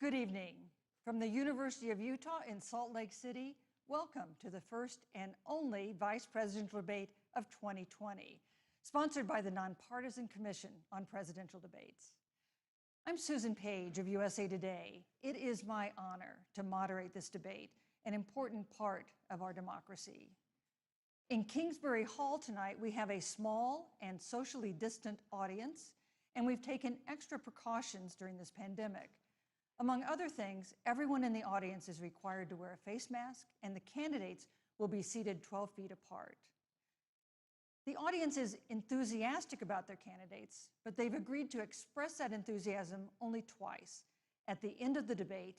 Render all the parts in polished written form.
Good evening. From the University of Utah in Salt Lake City, welcome to the first and only Vice Presidential Debate of 2020, sponsored by the Nonpartisan Commission on Presidential Debates. I'm Susan Page of USA Today. It is my honor to moderate this debate, an important part of our democracy. In Kingsbury Hall tonight, we have a small and socially distant audience, and we've taken extra precautions during this pandemic. Among other things, everyone in the audience is required to wear a face mask, and the candidates will be seated 12 feet apart. The audience is enthusiastic about their candidates, but they've agreed to express that enthusiasm only twice, at the end of the debate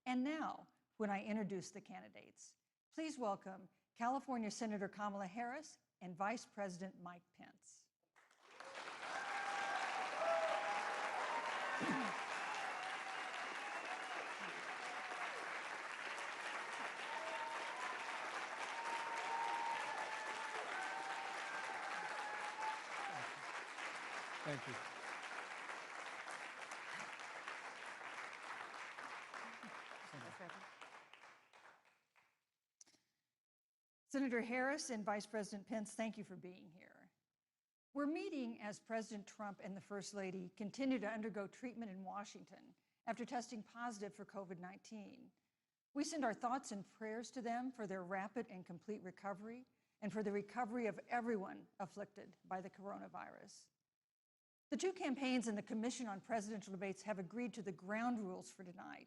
and now when I introduce the candidates. Please welcome California Senator Kamala Harris and Vice President Mike Pence. Thank you. Senator Harris and Vice President Pence, thank you for being here. We're meeting as President Trump and the First Lady continue to undergo treatment in Washington after testing positive for COVID-19. We send our thoughts and prayers to them for their rapid and complete recovery and for the recovery of everyone afflicted by the coronavirus. The two campaigns and the Commission on Presidential Debates have agreed to the ground rules for tonight.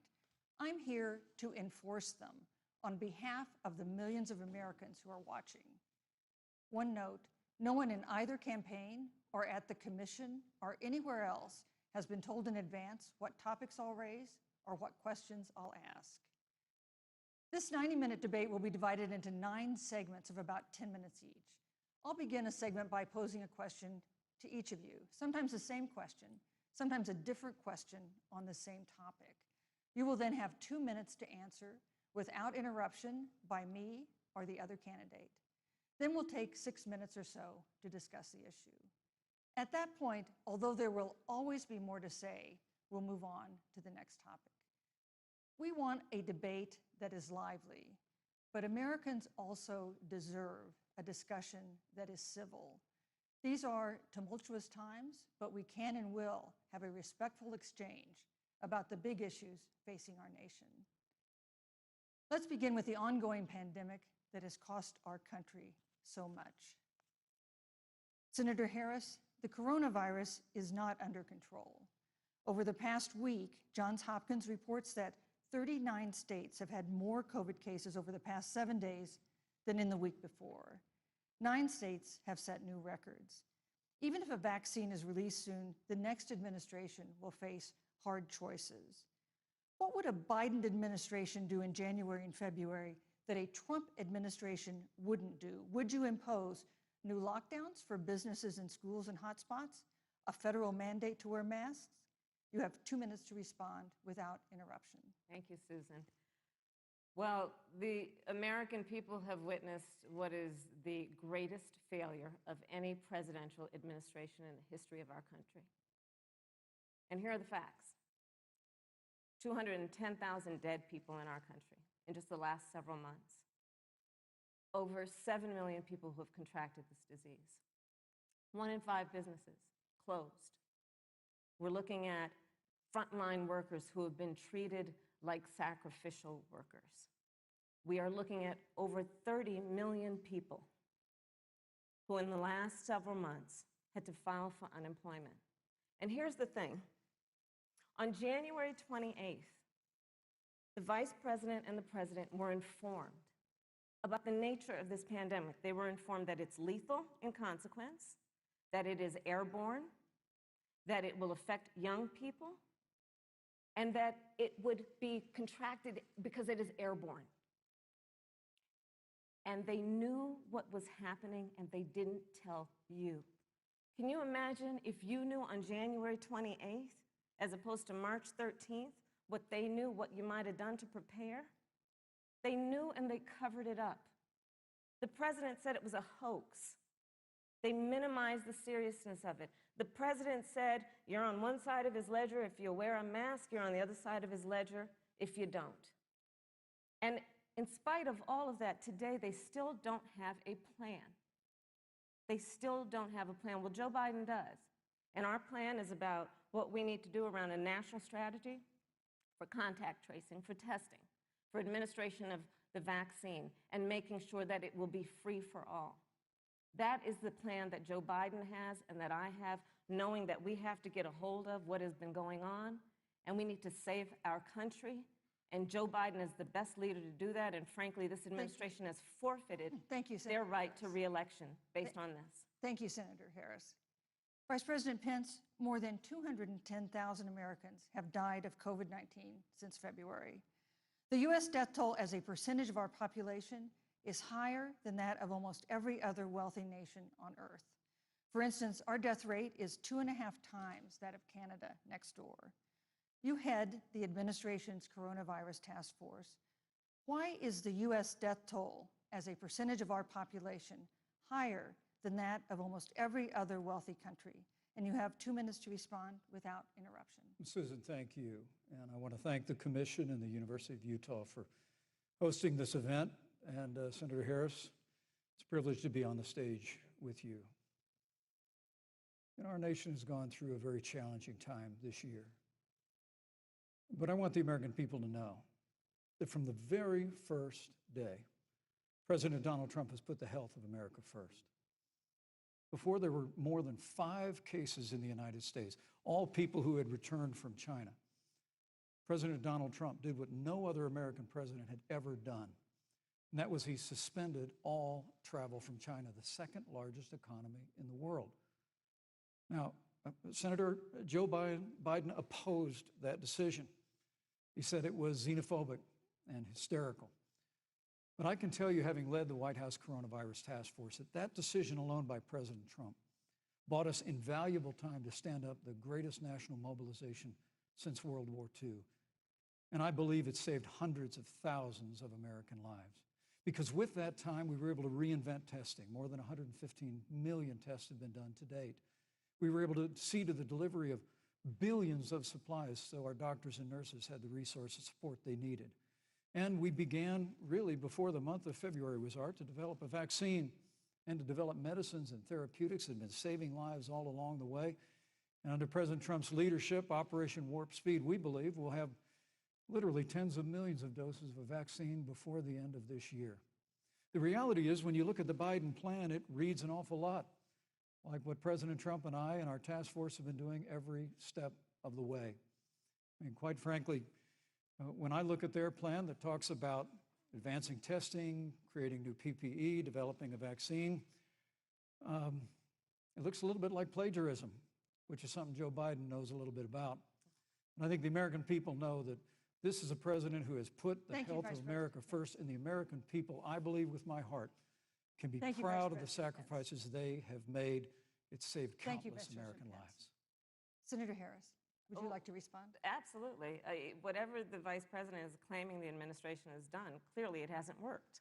I'm here to enforce them on behalf of the millions of Americans who are watching. One note, no one in either campaign or at the Commission or anywhere else has been told in advance what topics I'll raise or what questions I'll ask. This 90-minute debate will be divided into 9 segments of about 10 minutes each. I'll begin a segment by posing a question to each of you, sometimes the same question, sometimes a different question on the same topic. You will then have 2 minutes to answer without interruption by me or the other candidate. Then we'll take 6 minutes or so to discuss the issue. At that point, although there will always be more to say, we'll move on to the next topic. We want a debate that is lively, but Americans also deserve a discussion that is civil. These are tumultuous times, but we can and will have a respectful exchange about the big issues facing our nation. Let's begin with the ongoing pandemic that has cost our country so much. Senator Harris, the coronavirus is not under control. Over the past week, Johns Hopkins reports that 39 states have had more COVID cases over the past 7 days than in the week before. 9 states have set new records. Even if a vaccine is released soon, the next administration will face hard choices. What would a Biden administration do in January and February that a Trump administration wouldn't do? Would you impose new lockdowns for businesses and schools and hotspots? A federal mandate to wear masks? You have 2 minutes to respond without interruption. Thank you, Susan. Well, the American people have witnessed what is the greatest failure of any presidential administration in the history of our country. And here are the facts. 210,000 dead people in our country in just the last several months. Over 7 million people who have contracted this disease. 1 in 5 businesses closed. We're looking at frontline workers who have been treated like sacrificial workers. We are looking at over 30 million people who in the last several months had to file for unemployment. And here's the thing. On January 28th, the Vice President and the President were informed about the nature of this pandemic. They were informed that it's lethal in consequence, that it is airborne, that it will affect young people, and that it would be contracted because it is airborne. And they knew what was happening, and they didn't tell you. Can you imagine if you knew on January 28th, as opposed to March 13th, what they knew, what you might have done to prepare? They knew and they covered it up. The president said it was a hoax. They minimized the seriousness of it. The president said, you're on one side of his ledger if you wear a mask, you're on the other side of his ledger if you don't. And in spite of all of that, today they still don't have a plan. They still don't have a plan. Well, Joe Biden does. And our plan is about what we need to do around a national strategy for contact tracing, for testing, for administration of the vaccine, and making sure that it will be free for all. That is the plan that Joe Biden has and that I have, knowing that we have to get a hold of what has been going on, and we need to save our country. And Joe Biden is the best leader to do that, and frankly, this administration has forfeited their right to re-election based on this. Thank you, Senator Harris. Vice President Pence, more than 210,000 Americans have died of COVID-19 since February. The U.S. death toll as a percentage of our population is higher than that of almost every other wealthy nation on earth. For instance, our death rate is 2.5 times that of Canada next door. You head the administration's coronavirus task force. Why is the U.S. death toll as a percentage of our population higher than that of almost every other wealthy country? And you have 2 minutes to respond without interruption. Susan, thank you. And I want to thank the Commission and the University of Utah for hosting this event. And Senator Harris, it's a privilege to be on the stage with you. And our nation has gone through a very challenging time this year. But I want the American people to know that from the very first day, President Donald Trump has put the health of America first. Before there were more than 5 cases in the United States, all people who had returned from China, President Donald Trump did what no other American president had ever done. And that was he suspended all travel from China, the second largest economy in the world. Now, Senator Joe Biden opposed that decision. He said it was xenophobic and hysterical. But I can tell you, having led the White House Coronavirus Task Force, that that decision alone by President Trump bought us invaluable time to stand up the greatest national mobilization since World War II. And I believe it saved hundreds of thousands of American lives. Because with that time, we were able to reinvent testing. More than 115 million tests have been done to date. We were able to see to the delivery of billions of supplies so our doctors and nurses had the resource and support they needed. And we began, really, before the month of February was out, to develop a vaccine and to develop medicines and therapeutics that have been saving lives all along the way. And under President Trump's leadership, Operation Warp Speed, we believe, will have literally tens of millions of doses of a vaccine before the end of this year. The reality is, when you look at the Biden plan, it reads an awful lot like what President Trump and I and our task force have been doing every step of the way. I mean, quite frankly, when I look at their plan that talks about advancing testing, creating new PPE, developing a vaccine, it looks a little bit like plagiarism, which is something Joe Biden knows a little bit about. And I think the American people know that this is a president who has put the health of America first, and the American people, I believe with my heart, can be proud of the sacrifices they have made. It's saved countless American lives. Senator Harris, would you like to respond? Absolutely. Whatever the vice president is claiming the administration has done, clearly it hasn't worked.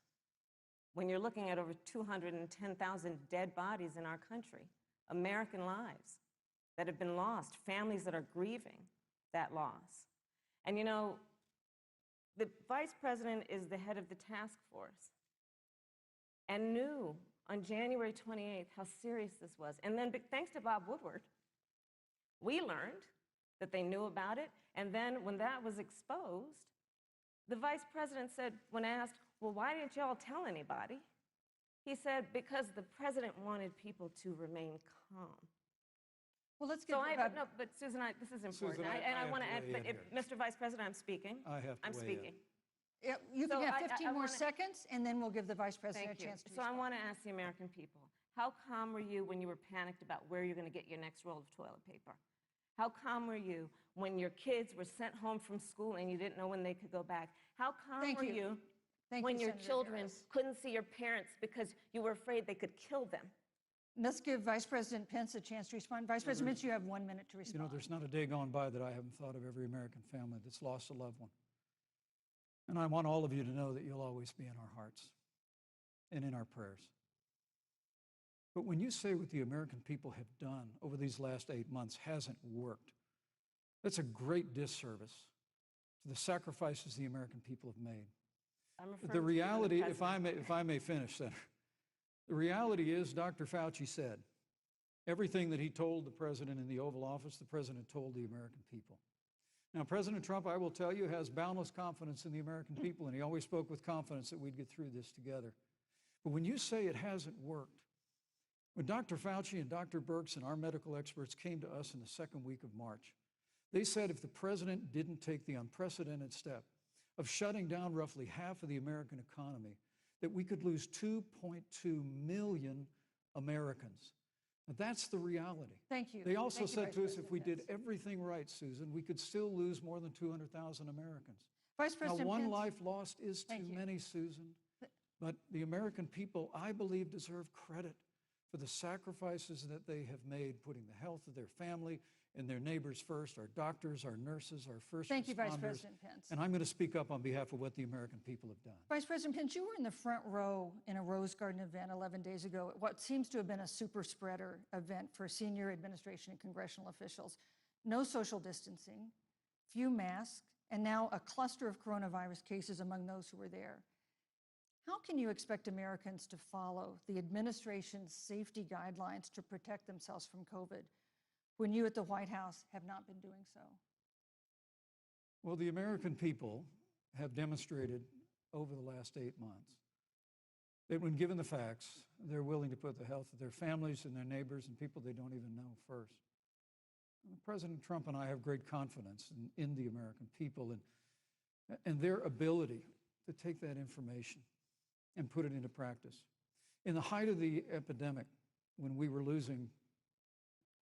When you're looking at over 210,000 dead bodies in our country, American lives that have been lost, families that are grieving that loss. And you know, the vice president is the head of the task force and knew on January 28th how serious this was. And then thanks to Bob Woodward, we learned that they knew about it. And then when that was exposed, the vice president said, when asked, well, why didn't y'all tell anybody? He said, because the president wanted people to remain calm. Well, let's get no, but Susan, this is important. Susan, I want to add, but Mr. Vice President, I'm speaking. I'm speaking. Yeah, you can have 15 more seconds, and then we'll give the vice president a chance to respond. So I want to ask the American people, how calm were you when you were panicked about where you're going to get your next roll of toilet paper? How calm were you when your kids were sent home from school and you didn't know when they could go back? How calm were you when your children couldn't see your parents because you were afraid they could kill them? Let's give Vice President Pence a chance to respond. Vice President Pence, you have 1 minute to respond. You know, there's not a day gone by that I haven't thought of every American family that's lost a loved one. And I want all of you to know that you'll always be in our hearts and in our prayers. But when you say what the American people have done over these last 8 months hasn't worked, that's a great disservice to the sacrifices the American people have made. I'm referring The to reality, you, the if I may finish, Senator, the reality is Dr. Fauci said everything that he told the president in the Oval Office, the president told the American people. Now, President Trump, I will tell you, has boundless confidence in the American people, and he always spoke with confidence that we'd get through this together. But when you say it hasn't worked, when Dr. Fauci and Dr. Birx and our medical experts came to us in the second week of March, they said if the president didn't take the unprecedented step of shutting down roughly half of the American economy, that we could lose 2.2 million Americans. Now, that's the reality. Thank you. They also Thank you, said Vice to us, if we President did everything right, Susan, we could still lose more than 200,000 Americans. Vice Now, President one Pence. life lost is too Thank you. many, Susan. But the American people, I believe, deserve credit for the sacrifices that they have made, putting the health of their family and their neighbors first, our doctors, our nurses, our first Thank you, Vice responders. President Pence. And I'm going to speak up on behalf of what the American people have done. Vice President Pence, you were in the front row in a Rose Garden event 11 days ago at what seems to have been a super spreader event for senior administration and congressional officials. No social distancing, few masks, and now a cluster of coronavirus cases among those who were there. How can you expect Americans to follow the administration's safety guidelines to protect themselves from COVID when you at the White House have not been doing so? Well, the American people have demonstrated over the last 8 months that when given the facts, they're willing to put the health of their families and their neighbors and people they don't even know first. President Trump and I have great confidence in the American people and their ability to take that information and put it into practice. In the height of the epidemic, when we were losing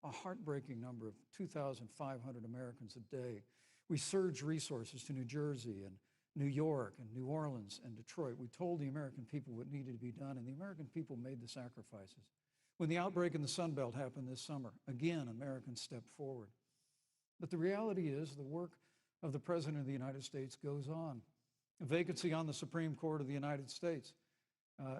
a heartbreaking number of 2,500 Americans a day, we surged resources to New Jersey and New York and New Orleans and Detroit. We told the American people what needed to be done, and the American people made the sacrifices. When the outbreak in the Sun Belt happened this summer, again, Americans stepped forward. But the reality is the work of the President of the United States goes on. A vacancy on the Supreme Court of the United States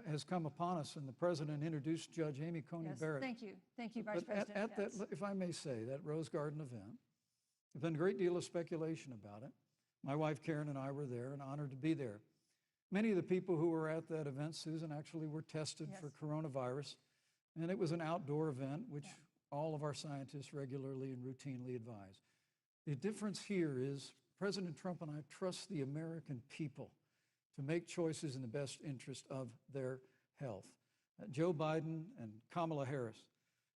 has come upon us, and the President introduced Judge Amy Coney Barrett. Thank you. Thank you, Vice President At that, Pence. if I may say, that Rose Garden event, there's been a great deal of speculation about it. My wife Karen and I were there and honored to be there. Many of the people who were at that event, Susan, actually were tested for coronavirus, and it was an outdoor event, which all of our scientists regularly and routinely advise. The difference here is President Trump and I trust the American people to make choices in the best interest of their health. Joe Biden and Kamala Harris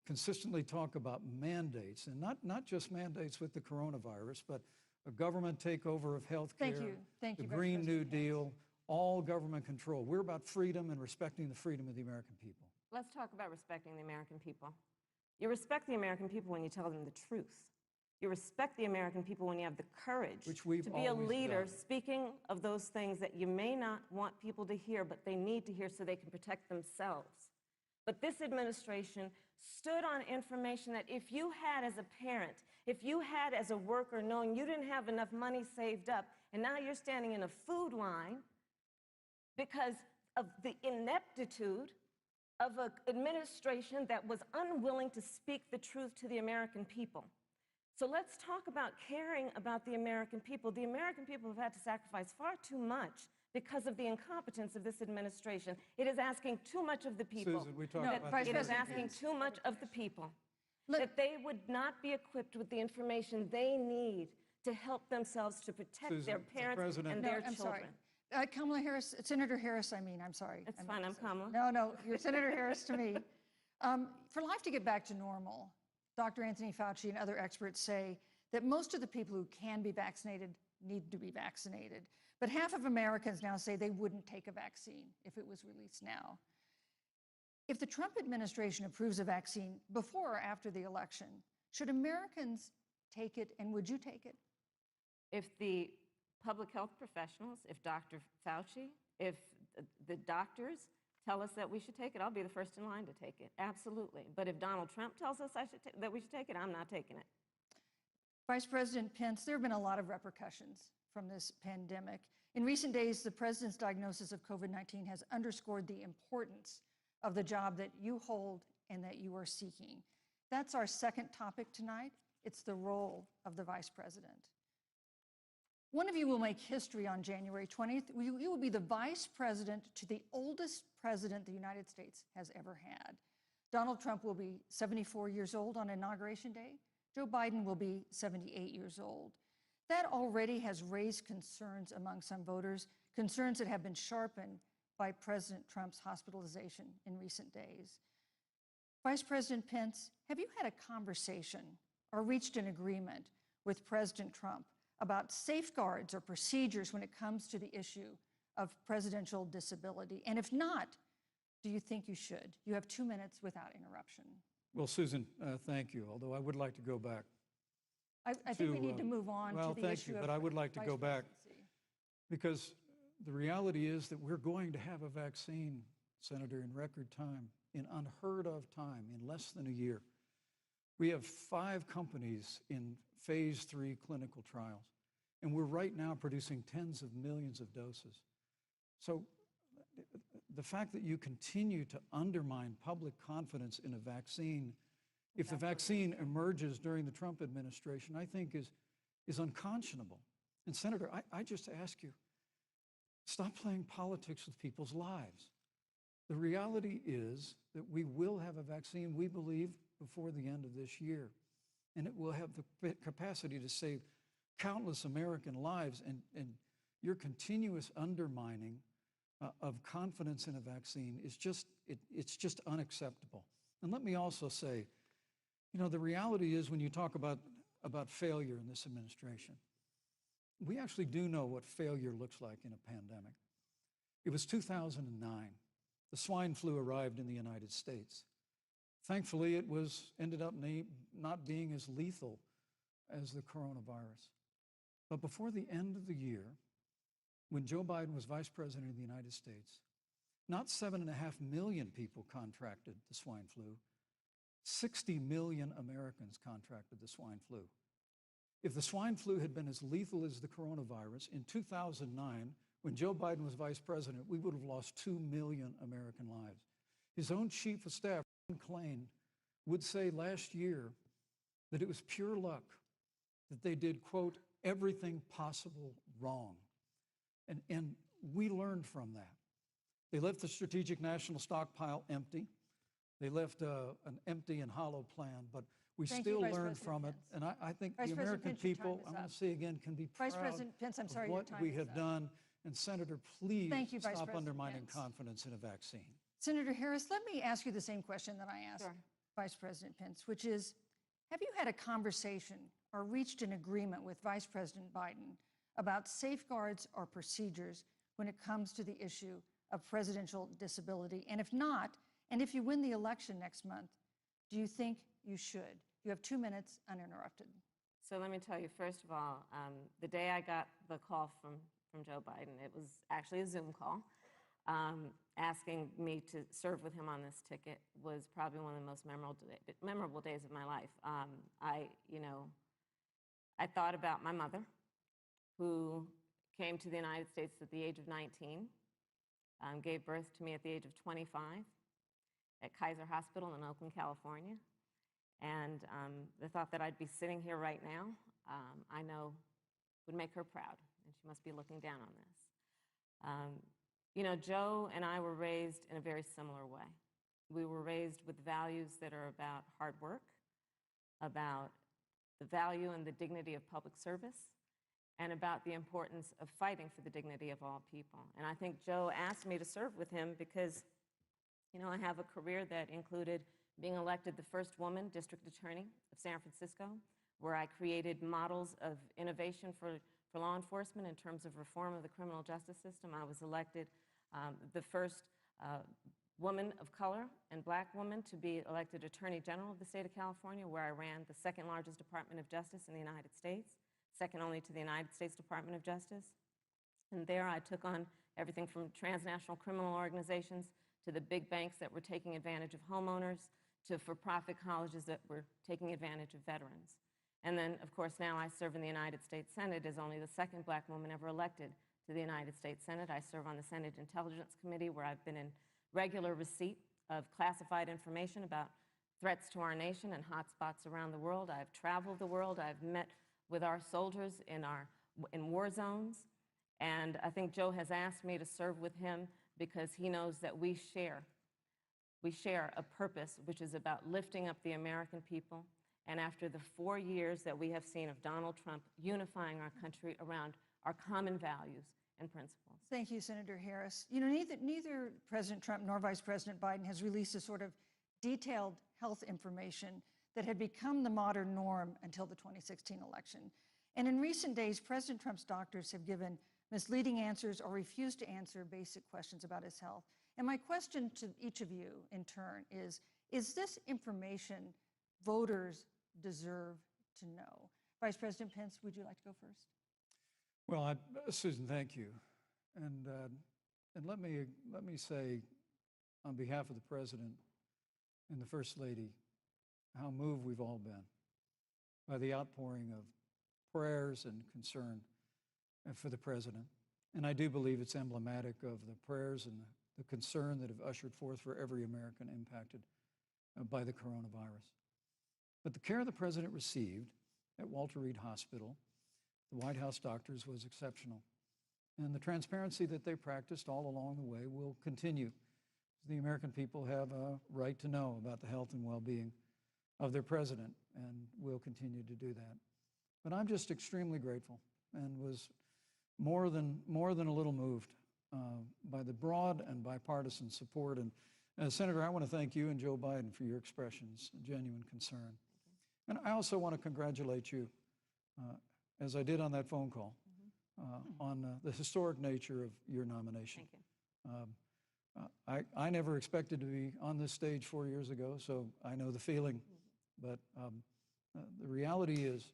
consistently talk about mandates, and not just mandates with the coronavirus, but a government takeover of health care, Thank you, the Vice Green New President Pence. Deal, all government control. We're about freedom and respecting the freedom of the American people. Let's talk about respecting the American people. You respect the American people when you tell them the truth. You respect the American people when you have the courage Which we've to be a always leader done. speaking of those things that you may not want people to hear, but they need to hear so they can protect themselves. But this administration stood on information that if you had as a parent, if you had as a worker knowing you didn't have enough money saved up, and now you're standing in a food line because of the ineptitude of an administration that was unwilling to speak the truth to the American people. So let's talk about caring about the American people. The American people have had to sacrifice far too much because of the incompetence of this administration. It is asking too much of the people. Susan, we talked No, about Vice It is President asking Pence. too much of the people. Let- That they would not be equipped with the information they need to help themselves to protect Susan, their the parents President- and No, their I'm children. sorry. Kamala Harris, Senator Harris, I'm sorry. It's I meant fine, to I'm say- Kamala. No, you're Senator Harris to me. For life to get back to normal, Dr. Anthony Fauci and other experts say that most of the people who can be vaccinated need to be vaccinated. But half of Americans now say they wouldn't take a vaccine if it was released now. If the Trump administration approves a vaccine before or after the election, should Americans take it, and would you take it? If the public health professionals, if Dr. Fauci, if the doctors tell us that we should take it, I'll be the first in line to take it, absolutely. But if Donald Trump tells us that we should take it, I'm not taking it. Vice President Pence, there have been a lot of repercussions from this pandemic. In recent days, the president's diagnosis of COVID-19 has underscored the importance of the job that you hold and that you are seeking. That's our second topic tonight. It's the role of the Vice President. One of you will make history on January 20th. You will be the Vice President to the oldest president the United States has ever had. Donald Trump will be 74 years old on Inauguration Day. Joe Biden will be 78 years old. That already has raised concerns among some voters, concerns that have been sharpened by President Trump's hospitalization in recent days. Vice President Pence, have you had a conversation or reached an agreement with President Trump about safeguards or procedures when it comes to the issue of presidential disability? And if not, do you think you should? You have 2 minutes without interruption. Well, Susan, thank you, although I would like to go back. I think we need to move on to the issue of thank you, but I would like to go back because the reality is that we're going to have a vaccine, Senator, in record time, in unheard of time, in less than a year. We have 5 companies in phase 3 clinical trials, and we're right now producing tens of millions of doses. So the fact that you continue to undermine public confidence in a vaccine, if the vaccine emerges during the Trump administration, I think is unconscionable. And Senator, I just ask you, stop playing politics with people's lives. The reality is that we will have a vaccine, we believe, before the end of this year. And it will have the capacity to save countless American lives. And your continuous undermining of confidence in a vaccine is it's just unacceptable. And let me also say, you know, the reality is when you talk about failure in this administration, we actually do know what failure looks like in a pandemic. It was 2009. The swine flu arrived in the United States. Thankfully, it ended up not being as lethal as the coronavirus. But before the end of the year, when Joe Biden was Vice President of the United States, not 7.5 million people contracted the swine flu. 60 million Americans contracted the swine flu. If the swine flu had been as lethal as the coronavirus, in 2009, when Joe Biden was Vice President, we would have lost 2 million American lives. His own chief of staff, Ron Klain, would say last year that it was pure luck that they did, quote, everything possible wrong. And we learned from that. They left the strategic national stockpile empty. They left an empty and hollow plan, but we still learned from it. And I think the American people, I want to say again, can be proud of what we have done. And Senator, please stop undermining confidence in a vaccine. Senator Harris, let me ask you the same question that I asked Vice President Pence, which is, have you had a conversation or reached an agreement with Vice President Biden about safeguards or procedures when it comes to the issue of presidential disability? And if not, and if you win the election next month, do you think you should? You have 2 minutes uninterrupted. So let me tell you, first of all, the day I got the call from Joe Biden, it was actually a Zoom call, asking me to serve with him on this ticket was probably one of the most memorable days of my life. I thought about my mother, who came to the United States at the age of 19, gave birth to me at the age of 25 at Kaiser Hospital in Oakland, California. And the thought that I'd be sitting here right now, I know would make her proud, and she must be looking down on this. You know, Joe and I were raised in a very similar way. We were raised with values that are about hard work, about the value and the dignity of public service, and about the importance of fighting for the dignity of all people. And I think Joe asked me to serve with him because, you know, I have a career that included being elected the first woman district attorney of San Francisco, where I created models of innovation for law enforcement in terms of reform of the criminal justice system. I was elected the first woman of color and black woman to be elected Attorney General of the state of California, where I ran the second largest Department of Justice in the United States, second only to the United States Department of Justice. And there I took on everything from transnational criminal organizations to the big banks that were taking advantage of homeowners, to for-profit colleges that were taking advantage of veterans. And then, of course, now I serve in the United States Senate as only the second black woman ever elected to the United States Senate. I serve on the Senate Intelligence Committee, where I've been in regular receipt of classified information about threats to our nation and hotspots around the world. I've traveled the world. I've met with our soldiers in war zones. And I think Joe has asked me to serve with him because he knows that we share a purpose which is about lifting up the American people. And after the 4 years that we have seen of Donald Trump unifying our country around our common values and principles. Thank you, Senator Harris. You know, neither President Trump nor Vice President Biden has released a sort of detailed health information that had become the modern norm until the 2016 election. And in recent days, President Trump's doctors have given misleading answers or refused to answer basic questions about his health. And my question to each of you in turn is this information voters deserve to know? Vice President Pence, would you like to go first? Well, Susan, thank you. And let me say, on behalf of the President and the First Lady, how moved we've all been by the outpouring of prayers and concern for the President. And I do believe it's emblematic of the prayers and the concern that have ushered forth for every American impacted by the coronavirus. But the care the President received at Walter Reed Hospital, the White House doctors, was exceptional. And the transparency that they practiced all along the way will continue. The American people have a right to know about the health and well-being of their President, and will continue to do that. But I'm just extremely grateful and was more than a little moved by the broad and bipartisan support. And Senator, I want to thank you and Joe Biden for your expressions of genuine concern. And I also want to congratulate you, as I did on that phone call, on the historic nature of your nomination. Thank you. I never expected to be on this stage 4 years ago, so I know the feeling. But the reality is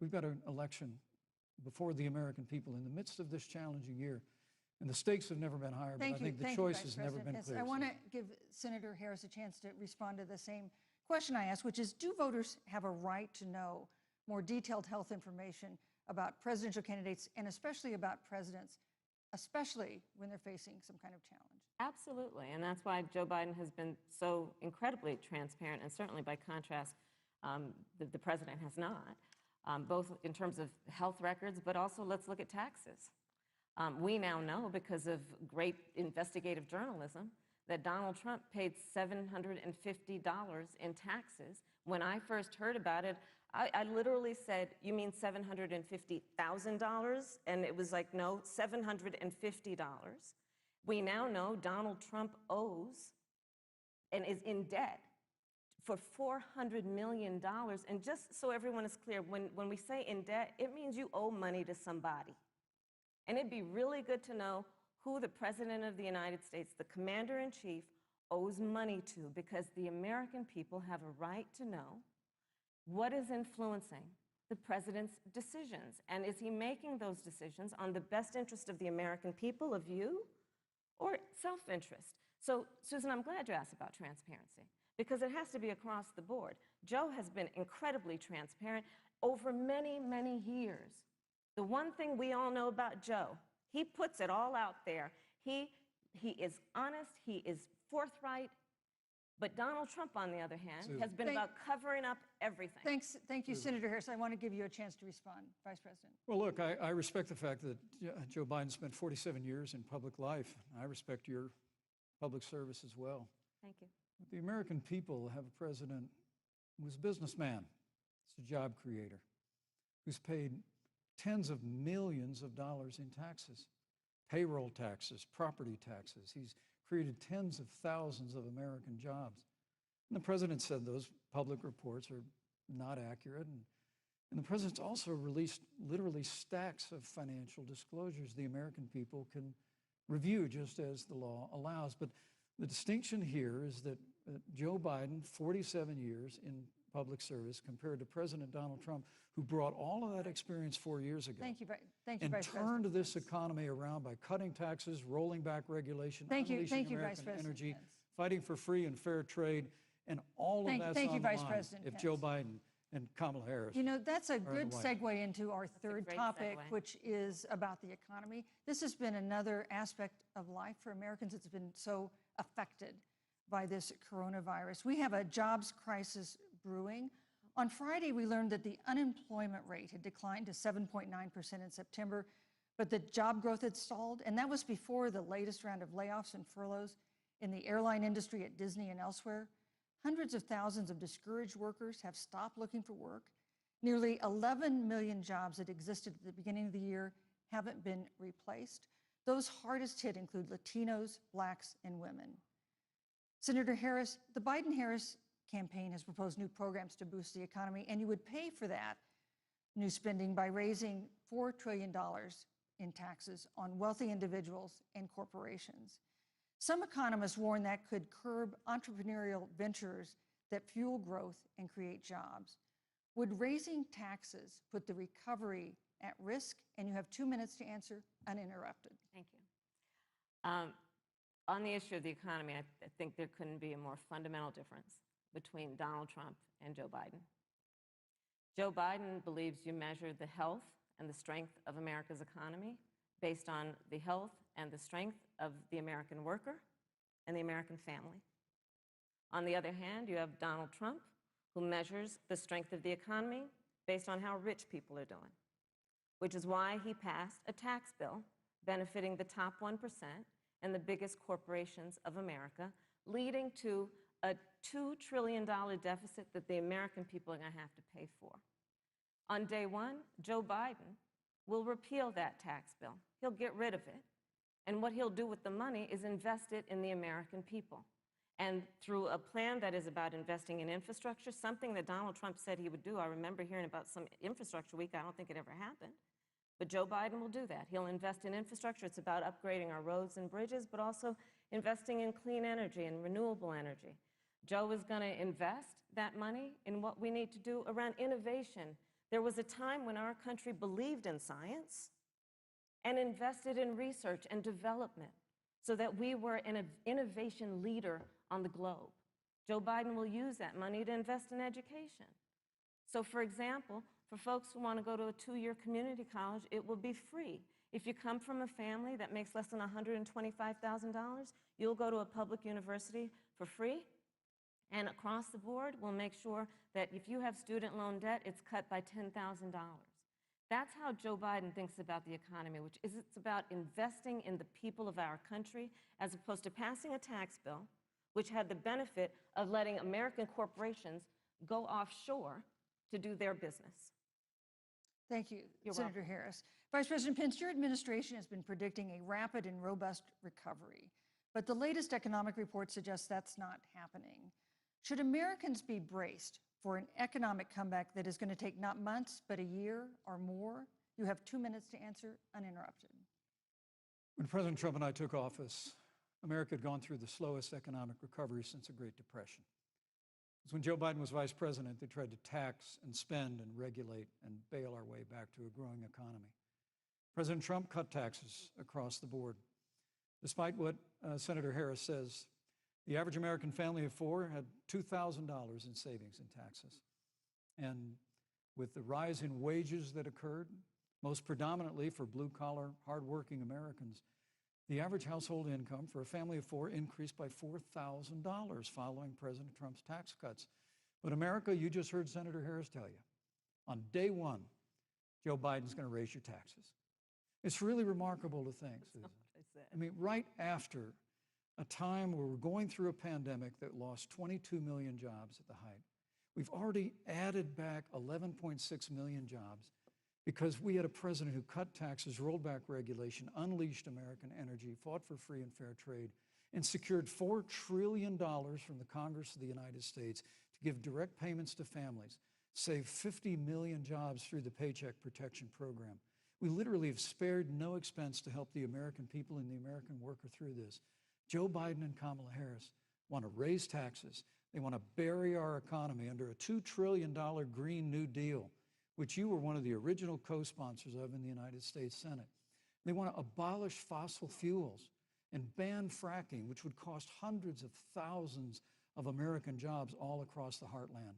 we've got an election before the American people in the midst of this challenging year. And the stakes have never been higher, but I think the choice has never been clearer. I want to give Senator Harris a chance to respond to the same question I asked, which is, do voters have a right to know more detailed health information about presidential candidates and especially about presidents, especially when they're facing some kind of challenge? Absolutely, and that's why Joe Biden has been so incredibly transparent, and certainly by contrast, the president has not, both in terms of health records, but also let's look at taxes. We now know, because of great investigative journalism, that Donald Trump paid $750 in taxes. When I first heard about it, I literally said, "You mean $750,000?" And it was like, no, $750. We now know Donald Trump owes and is in debt for $400 million. And just so everyone is clear, when we say in debt, it means you owe money to somebody. And it'd be really good to know who the President of the United States, the Commander-in-Chief, owes money to, because the American people have a right to know what is influencing the President's decisions. And is he making those decisions on the best interest of the American people, of you, or self-interest? So, Susan, I'm glad you asked about transparency, because it has to be across the board. Joe has been incredibly transparent over many, many years. The one thing we all know about Joe, he puts it all out there. He is honest, he is forthright. But Donald Trump, on the other hand, has been about covering up everything. Thank you, Senator Harris. I want to give you a chance to respond, Vice President. Well, look, I respect the fact that Joe Biden spent 47 years in public life. I respect your public service as well. Thank you. But the American people have a president who's a businessman, he's a job creator, who's paid tens of millions of dollars in taxes, payroll taxes, property taxes. He's created tens of thousands of American jobs. And the president said those public reports are not accurate. And the president's also released literally stacks of financial disclosures the American people can review just as the law allows. But the distinction here is that Joe Biden, 47 years in public service, compared to President Donald Trump, who brought all of that experience 4 years ago. Thank you, Vice and President. turned this economy around by cutting taxes, rolling back regulation, unleashing American energy, fighting for free and fair trade, and all of that's on the line if Joe Biden and Kamala Harris. You know, that's a good segue into our third topic, which is about the economy. This has been another aspect of life for Americans that's been so affected by this coronavirus. We have a jobs crisis brewing. On Friday, we learned that the unemployment rate had declined to 7.9% in September, but the job growth had stalled, and that was before the latest round of layoffs and furloughs in the airline industry at Disney and elsewhere. Hundreds of thousands of discouraged workers have stopped looking for work. Nearly 11 million jobs that existed at the beginning of the year haven't been replaced. Those hardest hit include Latinos, Blacks, and women. Senator Harris, the Biden-Harris campaign has proposed new programs to boost the economy, and you would pay for that new spending by raising $4 trillion in taxes on wealthy individuals and corporations. Some economists warn that could curb entrepreneurial ventures that fuel growth and create jobs. Would raising taxes put the recovery at risk? And you have 2 minutes to answer uninterrupted. Thank you. On the issue of the economy, I think there couldn't be a more fundamental difference between Donald Trump and Joe Biden. Joe Biden believes you measure the health and the strength of America's economy based on the health and the strength of the American worker and the American family. On the other hand, you have Donald Trump, who measures the strength of the economy based on how rich people are doing, which is why he passed a tax bill benefiting the top 1% and the biggest corporations of America, leading to a $2 trillion deficit that the American people are going to have to pay for. On day one, Joe Biden will repeal that tax bill. He'll get rid of it. And what he'll do with the money is invest it in the American people. And through a plan that is about investing in infrastructure, something that Donald Trump said he would do. I remember hearing about some infrastructure week. I don't think it ever happened. But Joe Biden will do that. He'll invest in infrastructure. It's about upgrading our roads and bridges, but also investing in clean energy and renewable energy. Joe is going to invest that money in what we need to do around innovation. There was a time when our country believed in science and invested in research and development so that we were an innovation leader on the globe. Joe Biden will use that money to invest in education. So, for example, for folks who want to go to a 2-year community college, it will be free. If you come from a family that makes less than $125,000, you'll go to a public university for free. And across the board, we'll make sure that if you have student loan debt, it's cut by $10,000. That's how Joe Biden thinks about the economy, which is it's about investing in the people of our country as opposed to passing a tax bill, which had the benefit of letting American corporations go offshore to do their business. Thank you, You're Senator welcome. Harris. Vice President Pence, your administration has been predicting a rapid and robust recovery, but the latest economic report suggests that's not happening. Should Americans be braced for an economic comeback that is going to take not months, but a year or more? You have 2 minutes to answer uninterrupted. When President Trump and I took office, America had gone through the slowest economic recovery since the Great Depression. It was when Joe Biden was vice president, they tried to tax and spend and regulate and bail our way back to a growing economy. President Trump cut taxes across the board. Despite what Senator Harris says, the average American family of 4 had $2,000 in savings in taxes. And with the rise in wages that occurred, most predominantly for blue-collar, hardworking Americans, the average household income for a family of 4 increased by $4,000 following President Trump's tax cuts. But America, you just heard Senator Harris tell you, on day one, Joe Biden's going to raise your taxes. It's really remarkable to think, Susan. I mean, right after a time where we're going through a pandemic that lost 22 million jobs at the height, we've already added back 11.6 million jobs because we had a president who cut taxes, rolled back regulation, unleashed American energy, fought for free and fair trade, and secured $4 trillion from the Congress of the United States to give direct payments to families, save 50 million jobs through the Paycheck Protection Program. We literally have spared no expense to help the American people and the American worker through this. Joe Biden and Kamala Harris want to raise taxes. They want to bury our economy under a $2 trillion Green New Deal, which you were one of the original co-sponsors of in the United States Senate. They want to abolish fossil fuels and ban fracking, which would cost hundreds of thousands of American jobs all across the heartland.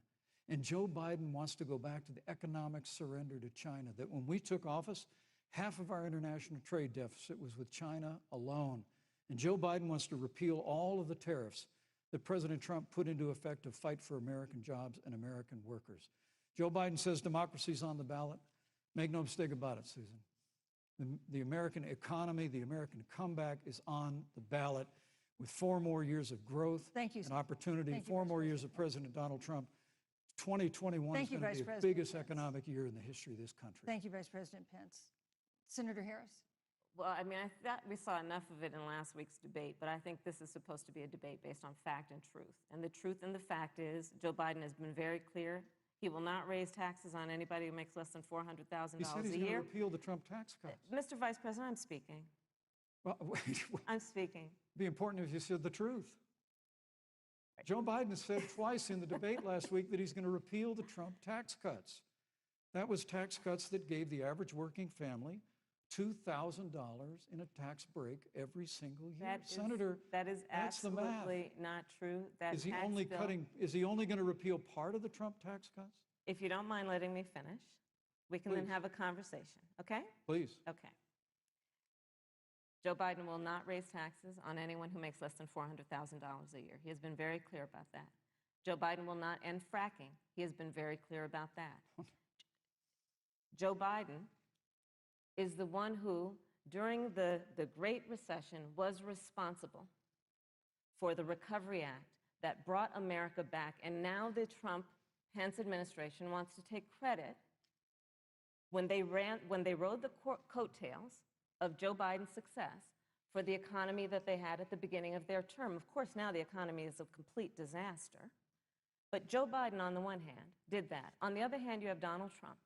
And Joe Biden wants to go back to the economic surrender to China, that when we took office, half of our international trade deficit was with China alone. And Joe Biden wants to repeal all of the tariffs that President Trump put into effect to fight for American jobs and American workers. Joe Biden says democracy's on the ballot. Make no mistake about it, Susan. The American economy, the American comeback is on the ballot with 4 more years of growth and opportunity, 4 more years of President Donald Trump. 2021 is going to be the biggest economic year in the history of this country. Thank you, Vice President Pence. Senator Harris? Well, I mean, I thought we saw enough of it in last week's debate, but I think this is supposed to be a debate based on fact and truth. And the truth and the fact is, Joe Biden has been very clear. He will not raise taxes on anybody who makes less than $400,000 a year. He said he's going to repeal the Trump tax cuts. Mr. Vice President, I'm speaking. Well, wait, I'm speaking. It'd be important if you said the truth. Joe Biden said twice in the debate last week that he's going to repeal the Trump tax cuts. That was tax cuts that gave the average working family $2,000 in a tax break every single year. Senator, that is that's the math. absolutely not true. That is he only going to repeal part of the Trump tax cuts? If you don't mind letting me finish, we can then have a conversation, okay? Please. Okay. Joe Biden will not raise taxes on anyone who makes less than $400,000 a year. He has been very clear about that. Joe Biden will not end fracking. He has been very clear about that. Joe Biden is the one who, during the Great Recession, was responsible for the Recovery Act that brought America back. And now the Trump-Pence administration wants to take credit when they rode the coattails of Joe Biden's success for the economy that they had at the beginning of their term. Of course, now the economy is a complete disaster. But Joe Biden, on the one hand, did that. On the other hand, you have Donald Trump,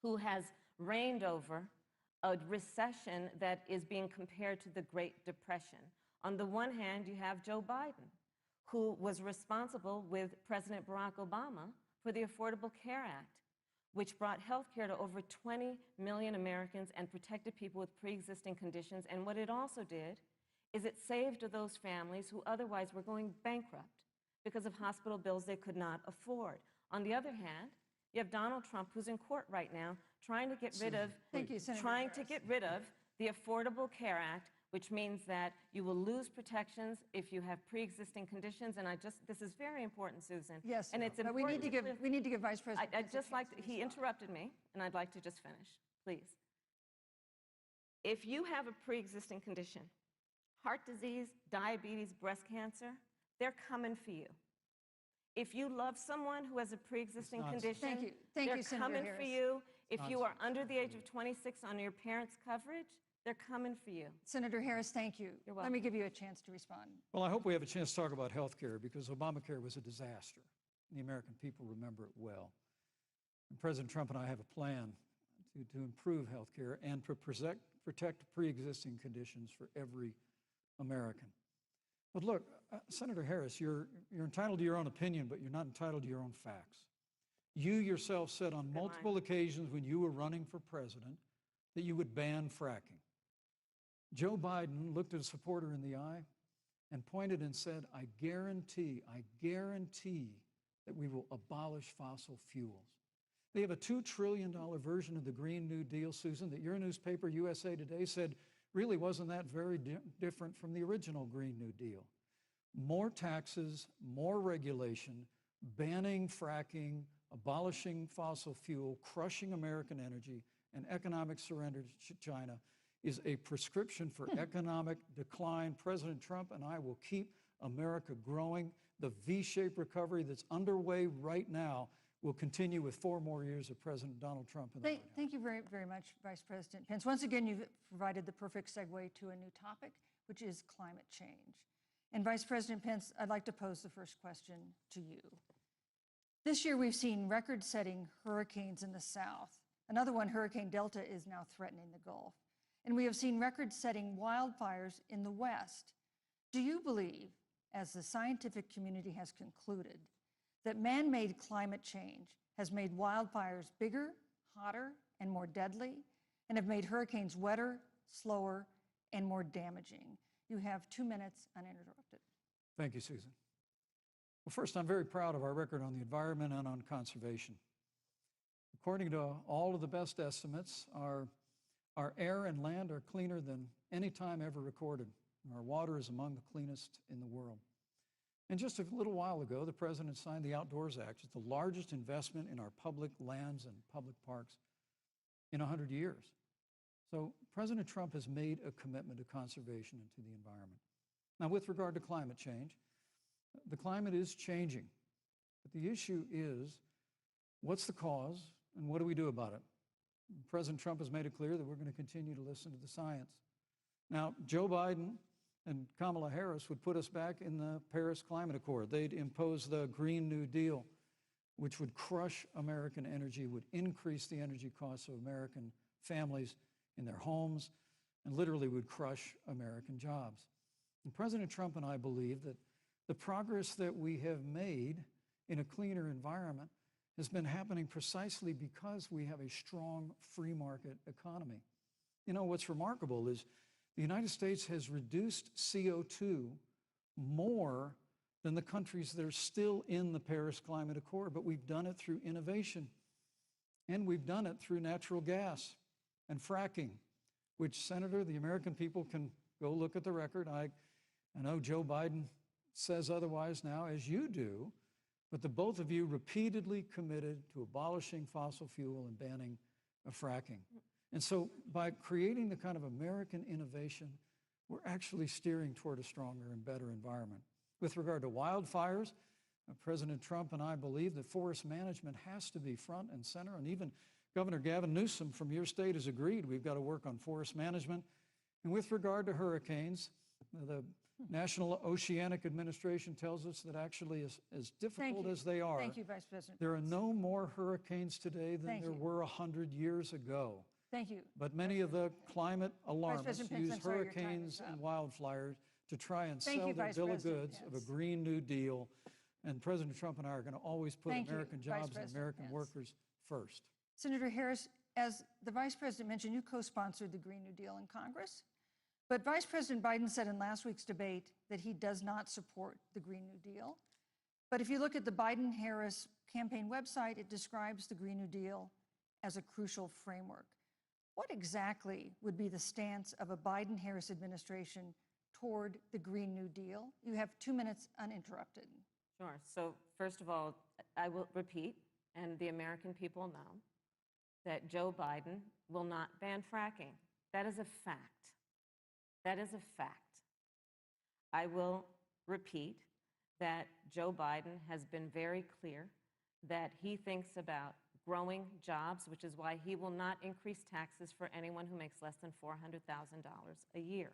who has reigned over a recession that is being compared to the Great Depression. On the one hand, you have Joe Biden, who was responsible with President Barack Obama for the Affordable Care Act, which brought health care to over 20 million Americans and protected people with pre-existing conditions. And what it also did is it saved those families who otherwise were going bankrupt because of hospital bills they could not afford. On the other hand, you have Donald Trump, who's in court right now, trying to get rid of the Affordable Care Act, which means that you will lose protections if you have pre-existing conditions. And this is very important, Susan. Yes, and it's but important we need to give Vice President. He interrupted me, and I'd like to just finish, please. If you have a pre-existing condition, heart disease, diabetes, breast cancer, they're coming for you. If you love someone who has a pre-existing condition, they're coming for you. If you are under the age of 26 on your parents' coverage, they're coming for you. Senator Harris, thank you. You're welcome. Let me give you a chance to respond. Well, I hope we have a chance to talk about health care because Obamacare was a disaster. The American people remember it well. And President Trump and I have a plan to improve health care and to protect pre-existing conditions for every American. But look, Senator Harris, you're entitled to your own opinion, but you're not entitled to your own facts. You yourself said on multiple occasions when you were running for president that you would ban fracking. Joe Biden looked at a supporter in the eye and pointed and said, I guarantee that we will abolish fossil fuels. They have a $2 trillion version of the Green New Deal, Susan, that your newspaper, USA Today, said really wasn't that very different from the original Green New Deal. More taxes, more regulation, banning fracking, abolishing fossil fuel, crushing American energy, and economic surrender to China is a prescription for economic decline. President Trump and I will keep America growing. The V-shaped recovery that's underway right now will continue with 4 more years of President Donald Trump in the White House. Thank you very, very much, Vice President Pence. Once again, you've provided the perfect segue to a new topic, which is climate change. And Vice President Pence, I'd like to pose the first question to you. This year, we've seen record-setting hurricanes in the South. Another one, Hurricane Delta, is now threatening the Gulf. And we have seen record-setting wildfires in the West. Do you believe, as the scientific community has concluded, that man-made climate change has made wildfires bigger, hotter, and more deadly, and have made hurricanes wetter, slower, and more damaging? You have 2 minutes uninterrupted. Thank you, Susan. Well, first, I'm very proud of our record on the environment and on conservation. According to all of the best estimates, our air and land are cleaner than any time ever recorded. Our water is among the cleanest in the world. And just a little while ago, the president signed the Outdoors Act. It's the largest investment in our public lands and public parks in 100 years. So President Trump has made a commitment to conservation and to the environment. Now, with regard to climate change, the climate is changing. But the issue is, what's the cause and what do we do about it? President Trump has made it clear that we're going to continue to listen to the science. Now, Joe Biden and Kamala Harris would put us back in the Paris Climate Accord. They'd impose the Green New Deal, which would crush American energy, would increase the energy costs of American families in their homes, and literally would crush American jobs. And President Trump and I believe that the progress that we have made in a cleaner environment has been happening precisely because we have a strong free market economy. You know, what's remarkable is the United States has reduced CO2 more than the countries that are still in the Paris Climate Accord, but we've done it through innovation, and we've done it through natural gas and fracking, which, Senator, the American people can go look at the record. I know Joe Biden says otherwise now, as you do, but the both of you repeatedly committed to abolishing fossil fuel and banning fracking. And so by creating the kind of American innovation, we're actually steering toward a stronger and better environment. With regard to wildfires, President Trump and I believe that forest management has to be front and center, and even Governor Gavin Newsom from your state has agreed we've got to work on forest management. And with regard to hurricanes, the National Oceanic Administration tells us that actually as difficult as they are, Thank you, Vice President there are Pence. no more hurricanes today than Thank there you. were 100 years ago. Thank you. But many of the climate alarmists President Pence, use I'm sorry, your time hurricanes is and up. wildfires to try and Thank sell you, their Vice bill of President goods of a Pence. Green New Deal. And President Trump and I are going to always put Thank you, American Vice jobs and President American Pence. workers first. Senator Harris, as the Vice President mentioned, you co-sponsored the Green New Deal in Congress. But Vice President Biden said in last week's debate that he does not support the Green New Deal. But if you look at the Biden-Harris campaign website, it describes the Green New Deal as a crucial framework. What exactly would be the stance of a Biden-Harris administration toward the Green New Deal? You have 2 minutes uninterrupted. Sure. So first of all, I will repeat, and the American people know, that Joe Biden will not ban fracking. That is a fact. That is a fact. I will repeat that Joe Biden has been very clear that he thinks about growing jobs, which is why he will not increase taxes for anyone who makes less than $400,000 a year.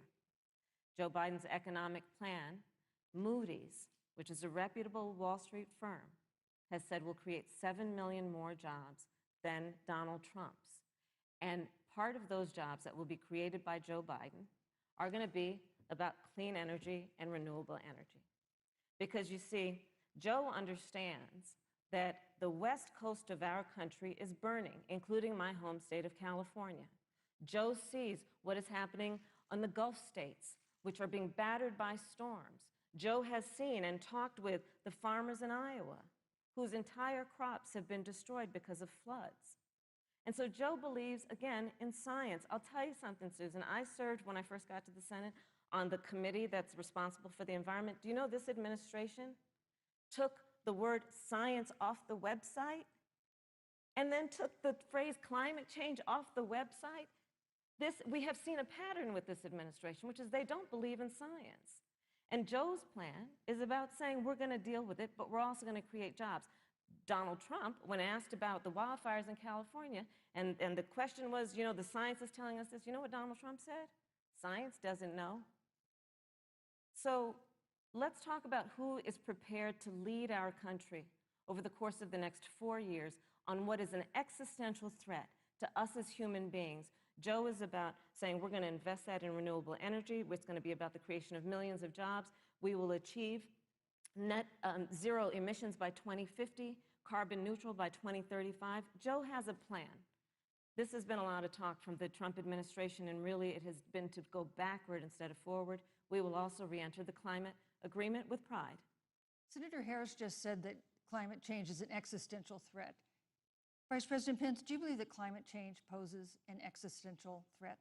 Joe Biden's economic plan, Moody's, which is a reputable Wall Street firm, has said will create 7 million more jobs than Donald Trump's. And part of those jobs that will be created by Joe Biden are going to be about clean energy and renewable energy. Because you see, Joe understands that the west coast of our country is burning, including my home state of California. Joe sees what is happening on the Gulf states, which are being battered by storms. Joe has seen and talked with the farmers in Iowa, whose entire crops have been destroyed because of floods. And so Joe believes, again, in science. I'll tell you something, Susan. I served, when I first got to the Senate, on the committee that's responsible for the environment. Do you know this administration took the word science off the website and then took the phrase climate change off the website? We have seen a pattern with this administration, which is they don't believe in science. And Joe's plan is about saying we're going to deal with it, but we're also going to create jobs. Donald Trump, when asked about the wildfires in California, and the question was, you know, the science is telling us this, you know what Donald Trump said? Science doesn't know. So let's talk about who is prepared to lead our country over the course of the next 4 years on what is an existential threat to us as human beings. Joe is about saying we're going to invest that in renewable energy. It's going to be about the creation of millions of jobs. We will achieve net zero emissions by 2050, carbon neutral by 2035. Joe has a plan. This has been a lot of talk from the Trump administration, and really it has been to go backward instead of forward. We will also re-enter the climate agreement with pride. Senator Harris just said that climate change is an existential threat. Vice President Pence, do you believe that climate change poses an existential threat?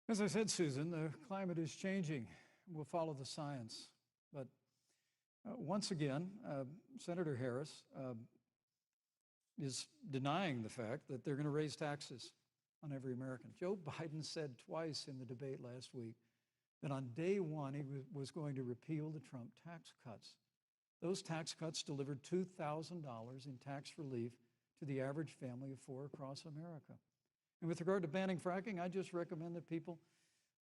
As I said, Susan, the climate is changing. We'll follow the science. But once again, Senator Harris is denying the fact that they're going to raise taxes on every American. Joe Biden said twice in the debate last week that on day one he was going to repeal the Trump tax cuts. Those tax cuts delivered $2,000 in tax relief to the average family of four across America. And with regard to banning fracking, I just recommend that people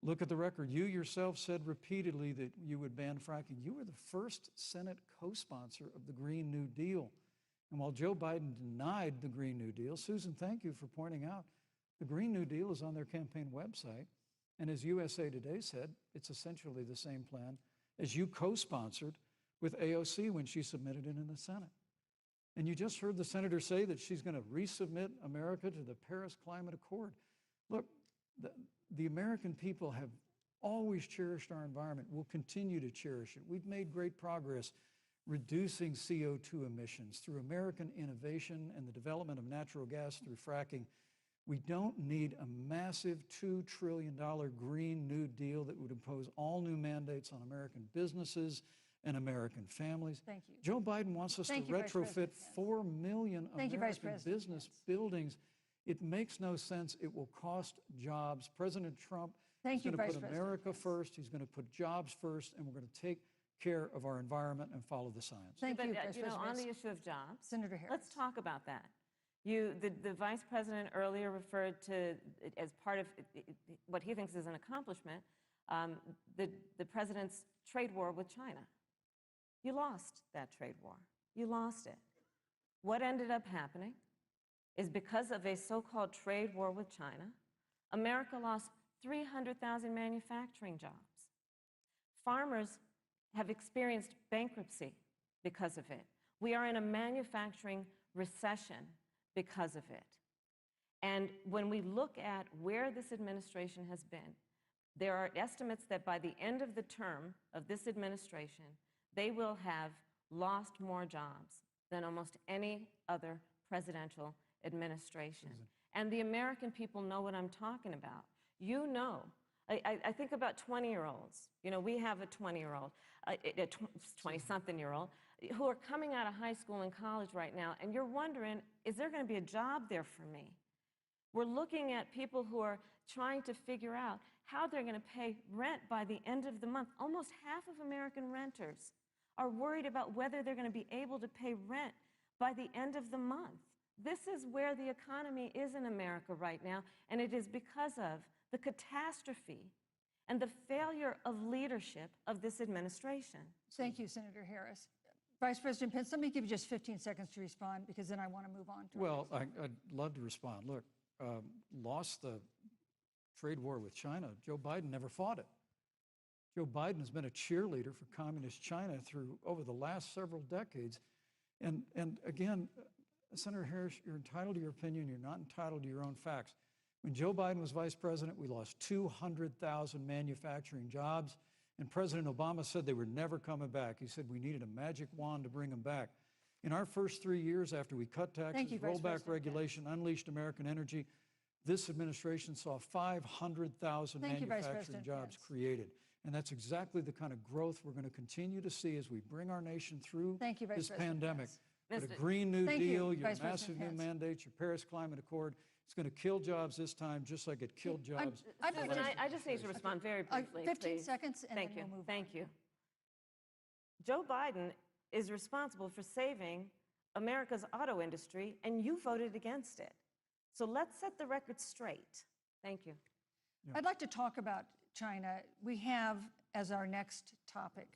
look at the record. You yourself said repeatedly that you would ban fracking. You were the first Senate co-sponsor of the Green New Deal. And while Joe Biden denied the Green New Deal, Susan, thank you for pointing out, the Green New Deal is on their campaign website. And as USA Today said, it's essentially the same plan as you co-sponsored with AOC when she submitted it in the Senate. And you just heard the senator say that she's going to resubmit America to the Paris Climate Accord. Look, the American people have always cherished our environment. We'll continue to cherish it. We've made great progress reducing CO2 emissions through American innovation and the development of natural gas through fracking. We don't need a massive $2 trillion Green New Deal that would impose all new mandates on American businesses and American families. Thank you. Joe Biden wants us to retrofit 4 million American business buildings. It makes no sense. It will cost jobs. President Trump is going to put America first. He's going to put jobs first, and we're going to take care of our environment and follow the science. Thank you, Vice President. President. On the issue of jobs, Senator Harris. Let's talk about that. The Vice President earlier referred to, as part of what he thinks is an accomplishment, the President's trade war with China. You lost that trade war. You lost it. What ended up happening is because of a so-called trade war with China, America lost 300,000 manufacturing jobs. Farmers have experienced bankruptcy because of it. We are in a manufacturing recession because of it. And when we look at where this administration has been, there are estimates that by the end of the term of this administration, they will have lost more jobs than almost any other presidential administration. And the American people know what I'm talking about. You know, I think about 20-year-olds. You know, we have a 20-year-old, a 20-something-year-old, who are coming out of high school and college right now, and you're wondering, is there going to be a job there for me? We're looking at people who are trying to figure out how they're going to pay rent by the end of the month. Almost half of American renters are worried about whether they're going to be able to pay rent by the end of the month. This is where the economy is in America right now, and it is because of the catastrophe and the failure of leadership of this administration. Thank you, Senator Harris. Vice President Pence, let me give you just 15 seconds to respond, because then I want to move on to Well, I'd love to respond. Look, lost the trade war with China. Joe Biden never fought it. Joe Biden has been a cheerleader for communist China through over the last several decades. And again, Senator Harris, you're entitled to your opinion. You're not entitled to your own facts. When Joe Biden was vice president, we lost 200,000 manufacturing jobs, and President Obama said they were never coming back. He said we needed a magic wand to bring them back. In our first 3 years after we cut taxes, rolled back regulation, unleashed American energy, this administration saw 500,000 manufacturing jobs created. And that's exactly the kind of growth we're going to continue to see as we bring our nation through this pandemic. But a Green New Deal, your massive new mandates, your Paris Climate Accord, it's going to kill jobs this time, just like it killed jobs. I just need to respond very briefly. 15 seconds, and Thank then you. we'll move Thank on. you. Joe Biden is responsible for saving America's auto industry, and you voted against it. So let's set the record straight. Thank you. Yeah. I'd like to talk about China. We have, as our next topic,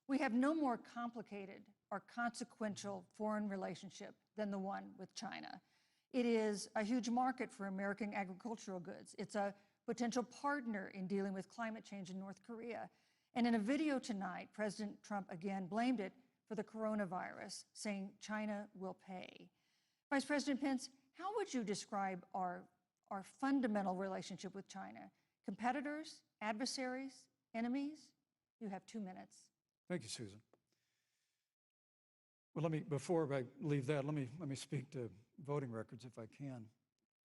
we have no more complicated or consequential foreign relationship than the one with China. It is a huge market for American agricultural goods. It's a potential partner in dealing with climate change in North Korea. And in a video tonight, President Trump again blamed it for the coronavirus, saying China will pay. Vice President Pence, how would you describe our fundamental relationship with China? Competitors, adversaries, enemies? You have 2 minutes. Thank you, Susan. Well, before I leave that, let me speak to voting records if I can.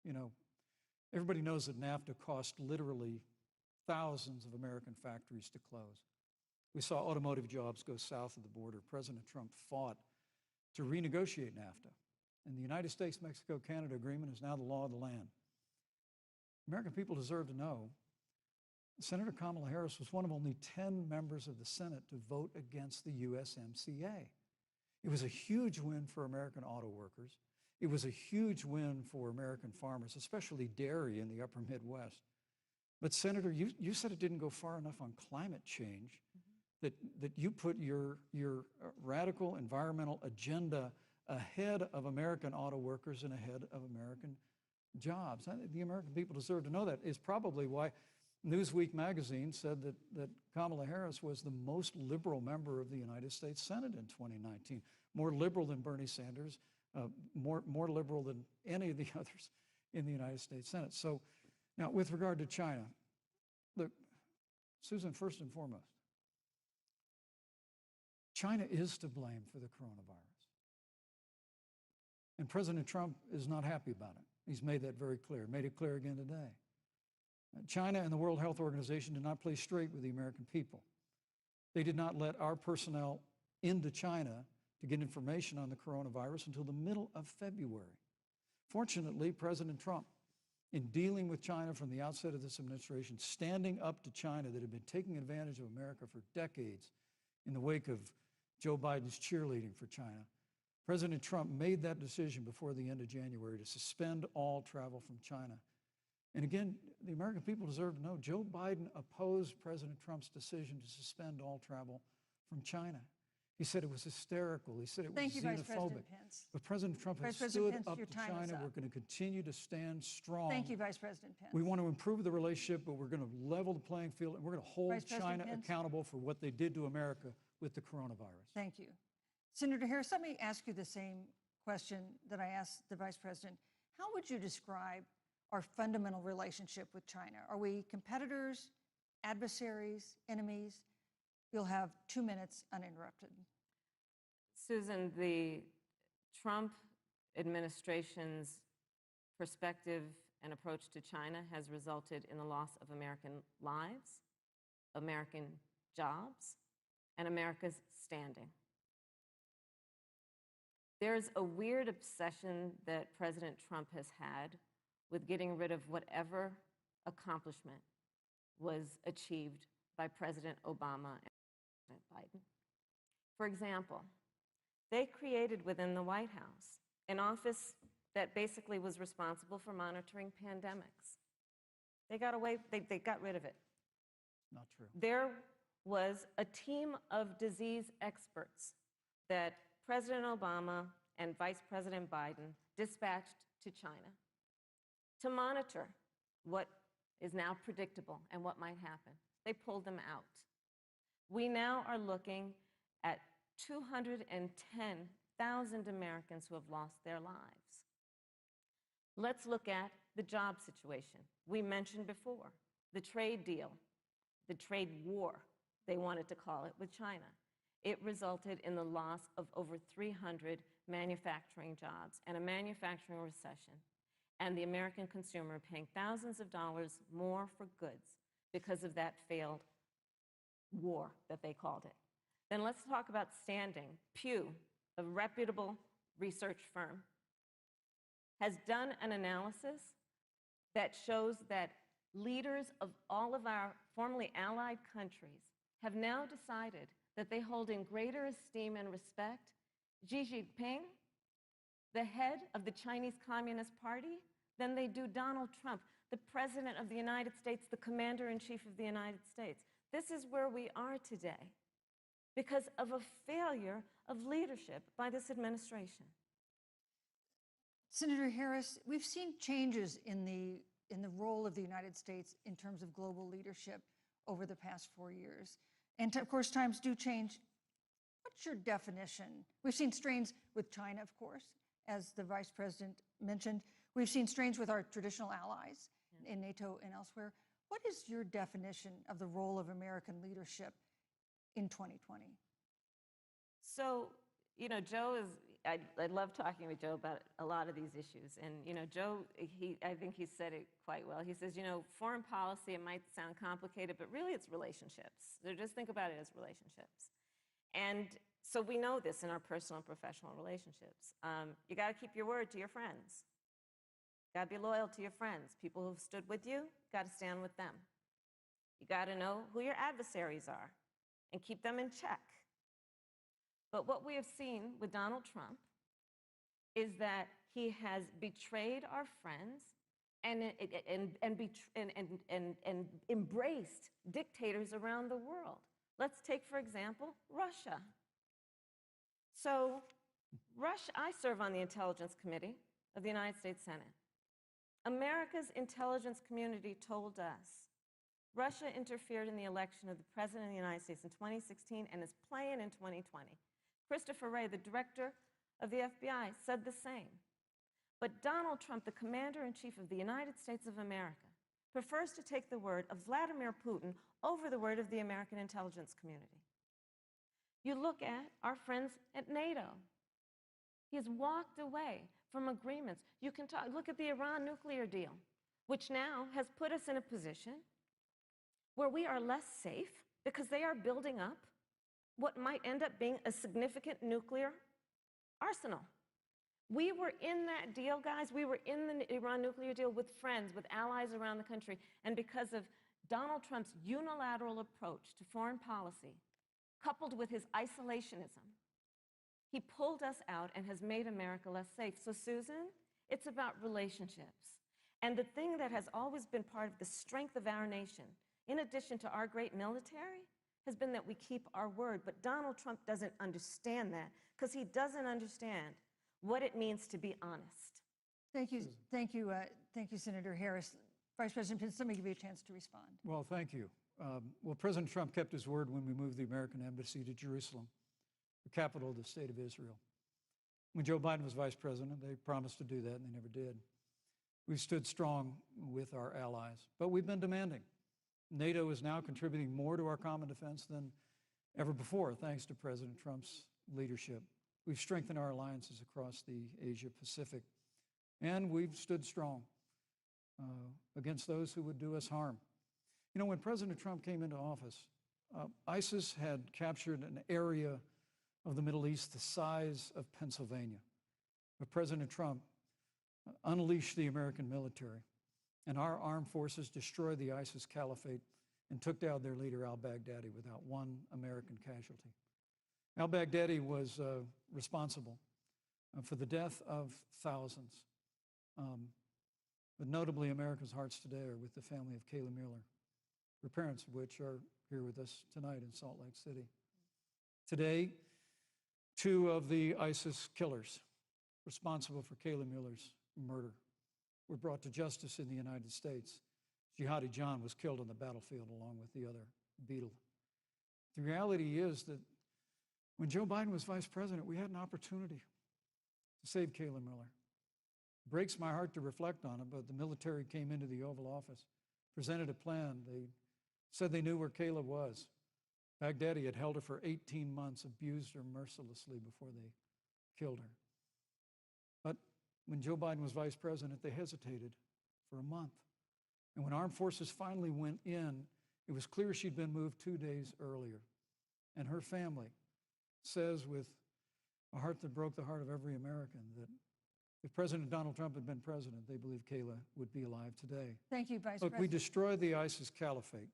You know, everybody knows that NAFTA cost literally thousands of American factories to close. We saw automotive jobs go south of the border. President Trump fought to renegotiate NAFTA. And the United States-Mexico-Canada agreement is now the law of the land. American people deserve to know Senator Kamala Harris was one of only 10 members of the Senate to vote against the USMCA. It was a huge win for American auto workers. It was a huge win for American farmers, especially dairy in the upper Midwest. But Senator, you said it didn't go far enough on climate change, that you put your radical environmental agenda ahead of American auto workers and ahead of American jobs. The American people deserve to know that. It's probably why Newsweek magazine said that Kamala Harris was the most liberal member of the United States Senate in 2019, more liberal than Bernie Sanders, more liberal than any of the others in the United States Senate. So now with regard to China, look, Susan, first and foremost, China is to blame for the coronavirus. And President Trump is not happy about it. He's made that very clear, made it clear again today. China and the World Health Organization did not play straight with the American people. They did not let our personnel into China to get information on the coronavirus until the middle of February. Fortunately, President Trump, in dealing with China from the outset of this administration, standing up to China that had been taking advantage of America for decades in the wake of Joe Biden's cheerleading for China, President Trump made that decision before the end of January to suspend all travel from China. And again, the American people deserve to know Joe Biden opposed President Trump's decision to suspend all travel from China. He said it was hysterical. He said it was Thank you, Vice xenophobic. President Pence. But President Trump has Vice stood President Pence, up your to time is China. up. We're going to continue to stand strong. Thank you, Vice President Pence. We want to improve the relationship, but we're going to level the playing field, and we're going to hold Vice President China Pence. accountable for what they did to America with the coronavirus. Thank you. Senator Harris, let me ask you the same question that I asked the Vice President. How would you describe our fundamental relationship with China? Are we competitors, adversaries, enemies? You'll have 2 minutes uninterrupted. Susan, the Trump administration's perspective and approach to China has resulted in the loss of American lives, American jobs, and America's standing. There's a weird obsession that President Trump has had with getting rid of whatever accomplishment was achieved by President Obama and President Biden. For example, they created within the White House an office that basically was responsible for monitoring pandemics. They got rid of it. Not true. There was a team of disease experts that President Obama and Vice President Biden dispatched to China to monitor what is now predictable and what might happen. They pulled them out. We now are looking at 210,000 Americans who have lost their lives. Let's look at the job situation. We mentioned before the trade deal, the trade war, they wanted to call it, with China. It resulted in the loss of over 300 manufacturing jobs and a manufacturing recession, and the American consumer paying thousands of dollars more for goods because of that failed war that they called it. Then let's talk about standing. Pew, a reputable research firm, has done an analysis that shows that leaders of all of our formerly allied countries have now decided that they hold in greater esteem and respect Xi Jinping, the head of the Chinese Communist Party, than they do Donald Trump, the President of the United States, the Commander-in-Chief of the United States. This is where we are today because of a failure of leadership by this administration. Senator Harris, we've seen changes in the role of the United States in terms of global leadership over the past 4 years. And of course, times do change. What's your definition? We've seen strains with China, of course, as the Vice President mentioned. We've seen strains with our traditional allies in NATO and elsewhere. What is your definition of the role of American leadership in 2020? So, Joe I love talking with Joe about a lot of these issues. And, Joe, I think he said it quite well. He says, foreign policy, it might sound complicated, but really it's relationships. So just think about it as relationships. And so we know this in our personal and professional relationships. You got to keep your word to your friends. You got to be loyal to your friends. People who've stood with you, got to stand with them. You got to know who your adversaries are and keep them in check. But what we have seen with Donald Trump is that he has betrayed our friends and embraced dictators around the world. Let's take, for example, Russia. So Russia, I serve on the Intelligence Committee of the United States Senate. America's intelligence community told us Russia interfered in the election of the President of the United States in 2016 and is playing in 2020. Christopher Wray, the director of the FBI, said the same. But Donald Trump, the commander-in-chief of the United States of America, prefers to take the word of Vladimir Putin over the word of the American intelligence community. You look at our friends at NATO. He has walked away from agreements. You can look at the Iran nuclear deal, which now has put us in a position where we are less safe because they are building up what might end up being a significant nuclear arsenal. We were in that deal, guys. We were in the Iran nuclear deal with friends, with allies around the country. And because of Donald Trump's unilateral approach to foreign policy, coupled with his isolationism, he pulled us out and has made America less safe. So, Susan, it's about relationships. And the thing that has always been part of the strength of our nation, in addition to our great military, has been that we keep our word. But Donald Trump doesn't understand that because he doesn't understand what it means to be honest. Thank you, Senator Harris. Vice President Pence, let me give you a chance to respond. Well, thank you. Well, President Trump kept his word when we moved the American embassy to Jerusalem, the capital of the state of Israel. When Joe Biden was vice president, they promised to do that, and they never did. We've stood strong with our allies, but we've been demanding. NATO is now contributing more to our common defense than ever before, thanks to President Trump's leadership. We've strengthened our alliances across the Asia-Pacific, and we've stood strong against those who would do us harm. When President Trump came into office, ISIS had captured an area of the Middle East the size of Pennsylvania. But President Trump unleashed the American military, and our armed forces destroyed the ISIS caliphate and took down their leader, al-Baghdadi, without one American casualty. Al-Baghdadi was responsible for the death of thousands. But notably, America's hearts today are with the family of Kayla Mueller, her parents of which are here with us tonight in Salt Lake City. Today, two of the ISIS killers responsible for Kayla Mueller's murder were brought to justice in the United States. Jihadi John was killed on the battlefield along with the other beetle. The reality is that when Joe Biden was vice president, we had an opportunity to save Kayla Mueller. It breaks my heart to reflect on it, but the military came into the Oval Office, presented a plan. They said they knew where Kayla was. Baghdadi had held her for 18 months, abused her mercilessly before they killed her. But when Joe Biden was vice president, they hesitated for a month. And when armed forces finally went in, it was clear she'd been moved 2 days earlier. And her family says with a heart that broke the heart of every American that if President Donald Trump had been president, they believe Kayla would be alive today. Thank you, Vice Look, President. we destroyed the ISIS caliphate.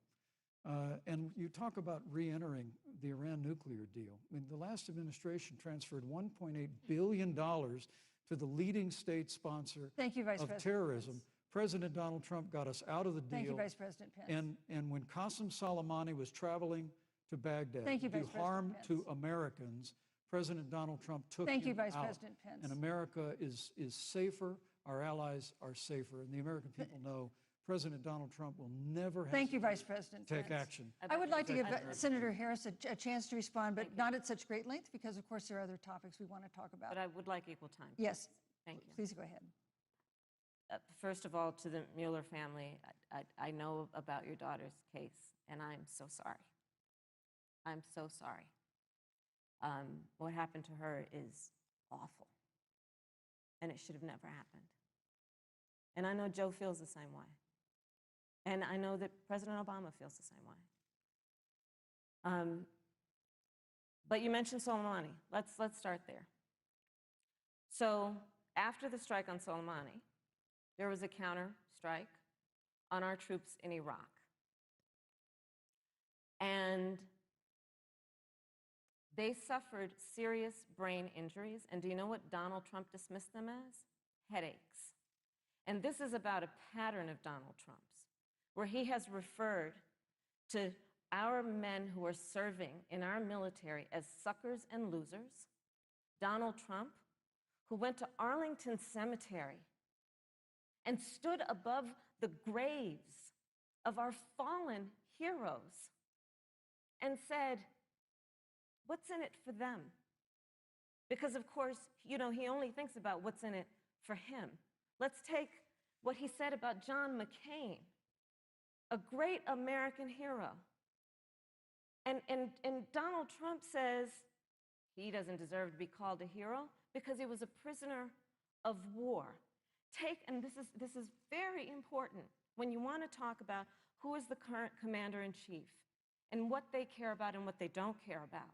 And you talk about re-entering the Iran nuclear deal. I mean, the last administration transferred $1.8 billion to the leading state sponsor Thank you, Vice of President terrorism. Pence. President Donald Trump got us out of the deal. Thank you, Vice President Pence. And when Qasem Soleimani was traveling to Baghdad Thank you, to do Vice President harm Pence. to Americans, President Donald Trump took Thank you, him Vice out. President Pence. And America is safer, our allies are safer, and the American people know President Donald Trump will never Thank you, hesitate Vice President to take Pence. action. I would like to give Thank you. Senator Harris a chance to respond, but not at such great length because, of course, there are other topics we want to talk about. But I would like equal time. Yes. Thank you. Please go ahead. First of all, to the Mueller family, I know about your daughter's case, and I'm so sorry. I'm so sorry. What happened to her is awful. And it should have never happened. And I know Joe feels the same way. And I know that President Obama feels the same way. But you mentioned Soleimani. Let's start there. So after the strike on Soleimani, there was a counter strike on our troops in Iraq. And they suffered serious brain injuries. And do you know what Donald Trump dismissed them as? Headaches. And this is about a pattern of Donald Trump's, where he has referred to our men who are serving in our military as suckers and losers. Donald Trump, who went to Arlington Cemetery and stood above the graves of our fallen heroes and said, what's in it for them? Because of course, you know, he only thinks about what's in it for him. Let's take what he said about John McCain, a great American hero. And Donald Trump says he doesn't deserve to be called a hero because he was a prisoner of war. And this is very important when you want to talk about who is the current commander-in-chief and what they care about and what they don't care about.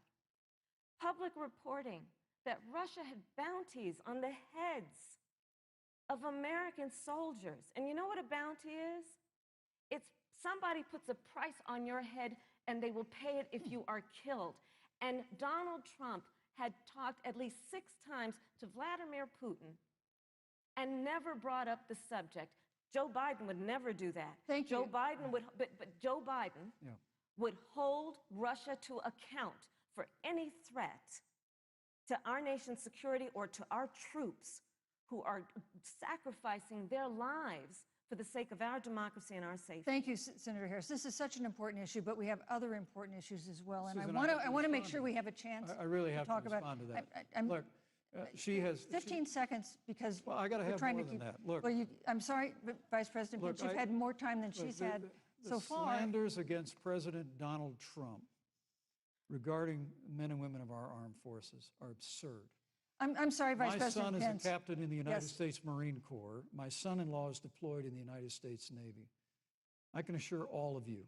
Public reporting that Russia had bounties on the heads of American soldiers. And you know what a bounty is? It's somebody puts a price on your head and they will pay it if you are killed. And Donald Trump had talked at least 6 times to Vladimir Putin and never brought up the subject. Joe Biden would never do that. Thank you. Joe Biden would, but Joe Biden would hold Russia to account for any threat to our nation's security or to our troops who are sacrificing their lives for the sake of our democracy and our safety. Thank you, Senator Harris. This is such an important issue, but we have other important issues as well. And Susan, I want to make respond sure to we that. have a chance I really have to talk about. respond to that. I'm- Look, she has 15 seconds because Well, I got to we're have trying more to than keep. that. Look, Well, I'm sorry, but Vice President Look, Pence, you've I- had more time than look, she's the- had the so far. slanders against President Donald Trump regarding men and women of our armed forces are absurd. I'm sorry, Vice My President son Pence. is a captain in the United Yes. States Marine Corps. My son-in-law is deployed in the United States Navy. I can assure all of you,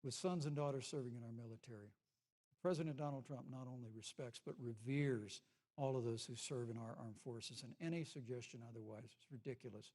with sons and daughters serving in our military, President Donald Trump not only respects but reveres all of those who serve in our armed forces, and any suggestion otherwise is ridiculous.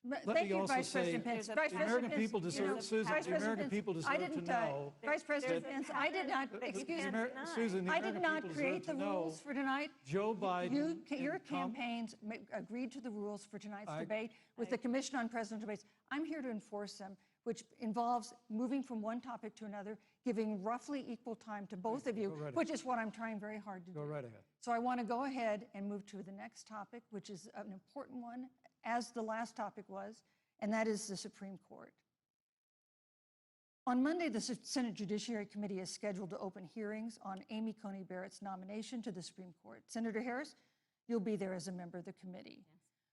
Let Thank me you, also Vice say, President Pence. the Vice the President American Pence, people you know, deserve, Susan, Vice the President American Pence, people I deserve to didn't, know. Vice President that- Pence, I did not, that you excuse can't me, deny. Susan, the I American did not people create deserve the to know rules for tonight. Joe Biden Your and campaigns agreed to the rules for tonight's I- debate with the Commission on Presidential Debates. I'm here to enforce them, which involves moving from one topic to another, giving roughly equal time to both of you, Go right which is what I'm trying very hard to do. Go right ahead. So I want to go ahead and move to the next topic, which is an important one, as the last topic was, and that is the Supreme Court. On Monday, the Senate Judiciary Committee is scheduled to open hearings on Amy Coney Barrett's nomination to the Supreme Court. Senator Harris, you'll be there as a member of the committee.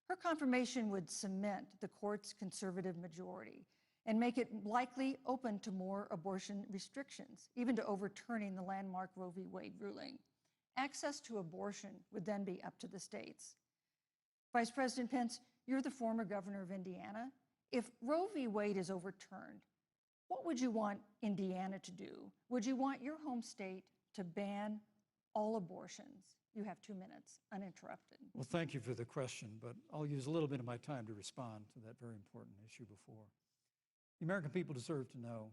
Her confirmation would cement the court's conservative majority and make it likely open to more abortion restrictions, even to overturning the landmark Roe v. Wade ruling. Access to abortion would then be up to the states. Vice President Pence, you're the former governor of Indiana. If Roe v. Wade is overturned, what would you want Indiana to do? Would you want your home state to ban all abortions? You have 2 minutes, uninterrupted. Well, thank you for the question, but I'll use a little bit of my time to respond to that very important issue before. The American people deserve to know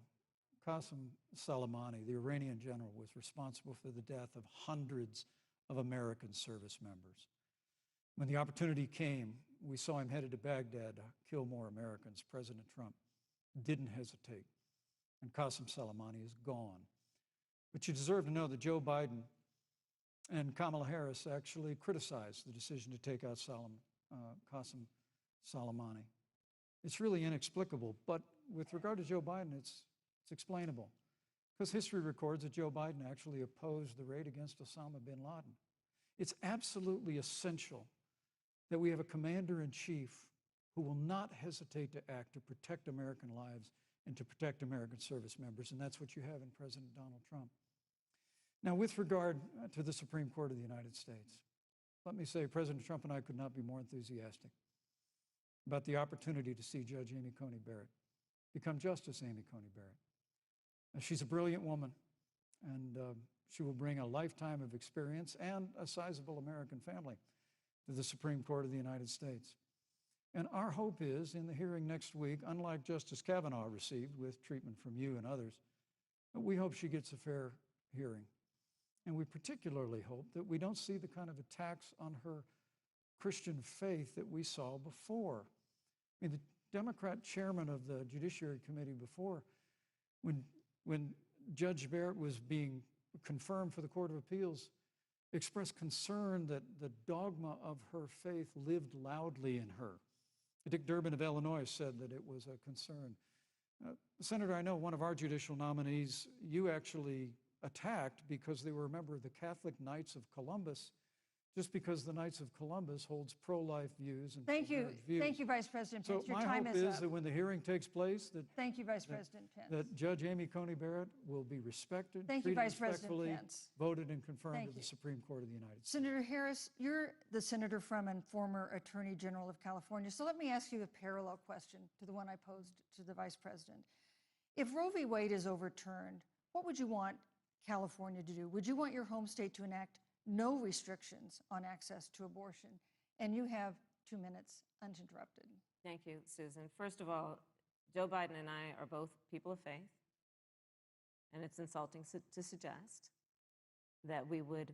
Qasem Soleimani, the Iranian general, was responsible for the death of hundreds of American service members. When the opportunity came, we saw him headed to Baghdad to kill more Americans. President Trump didn't hesitate, and Qasem Soleimani is gone. But you deserve to know that Joe Biden and Kamala Harris actually criticized the decision to take out Qasem Soleimani. It's really inexplicable, but with regard to Joe Biden, it's explainable. Because history records that Joe Biden actually opposed the raid against Osama bin Laden. It's absolutely essential that we have a commander-in-chief who will not hesitate to act to protect American lives and to protect American service members, and that's what you have in President Donald Trump. Now, with regard to the Supreme Court of the United States, let me say President Trump and I could not be more enthusiastic about the opportunity to see Judge Amy Coney Barrett become Justice Amy Coney Barrett. She's a brilliant woman, and she will bring a lifetime of experience and a sizable American family to the Supreme Court of the United States. And our hope is, in the hearing next week, unlike Justice Kavanaugh received with treatment from you and others, we hope she gets a fair hearing. And we particularly hope that we don't see the kind of attacks on her Christian faith that we saw before. I mean, the Democrat chairman of the Judiciary Committee before, when Judge Barrett was being confirmed for the Court of Appeals, expressed concern that the dogma of her faith lived loudly in her. Dick Durbin of Illinois said that it was a concern. Senator, I know one of our judicial nominees you actually attacked because they were a member of the Catholic Knights of Columbus, just because the Knights of Columbus holds pro-life views and Thank you. pro-marriage views. Thank you, Vice President So Pence. Your my time hope is is up. that when the hearing takes place, Thank you, Vice President Pence. that Judge Amy Coney Barrett will be respected, Thank you, treated Vice President respectfully, Pence. voted and confirmed Thank to the you. Supreme Court of the United States. Senator Harris, you're the senator from and former Attorney General of California. So let me ask you a parallel question to the one I posed to the Vice President. If Roe v. Wade is overturned, what would you want California to do? Would you want your home state to enact no restrictions on access to abortion? And you have 2 minutes uninterrupted. Thank you, Susan. First of all, Joe Biden and I are both people of faith, and it's insulting to suggest that we would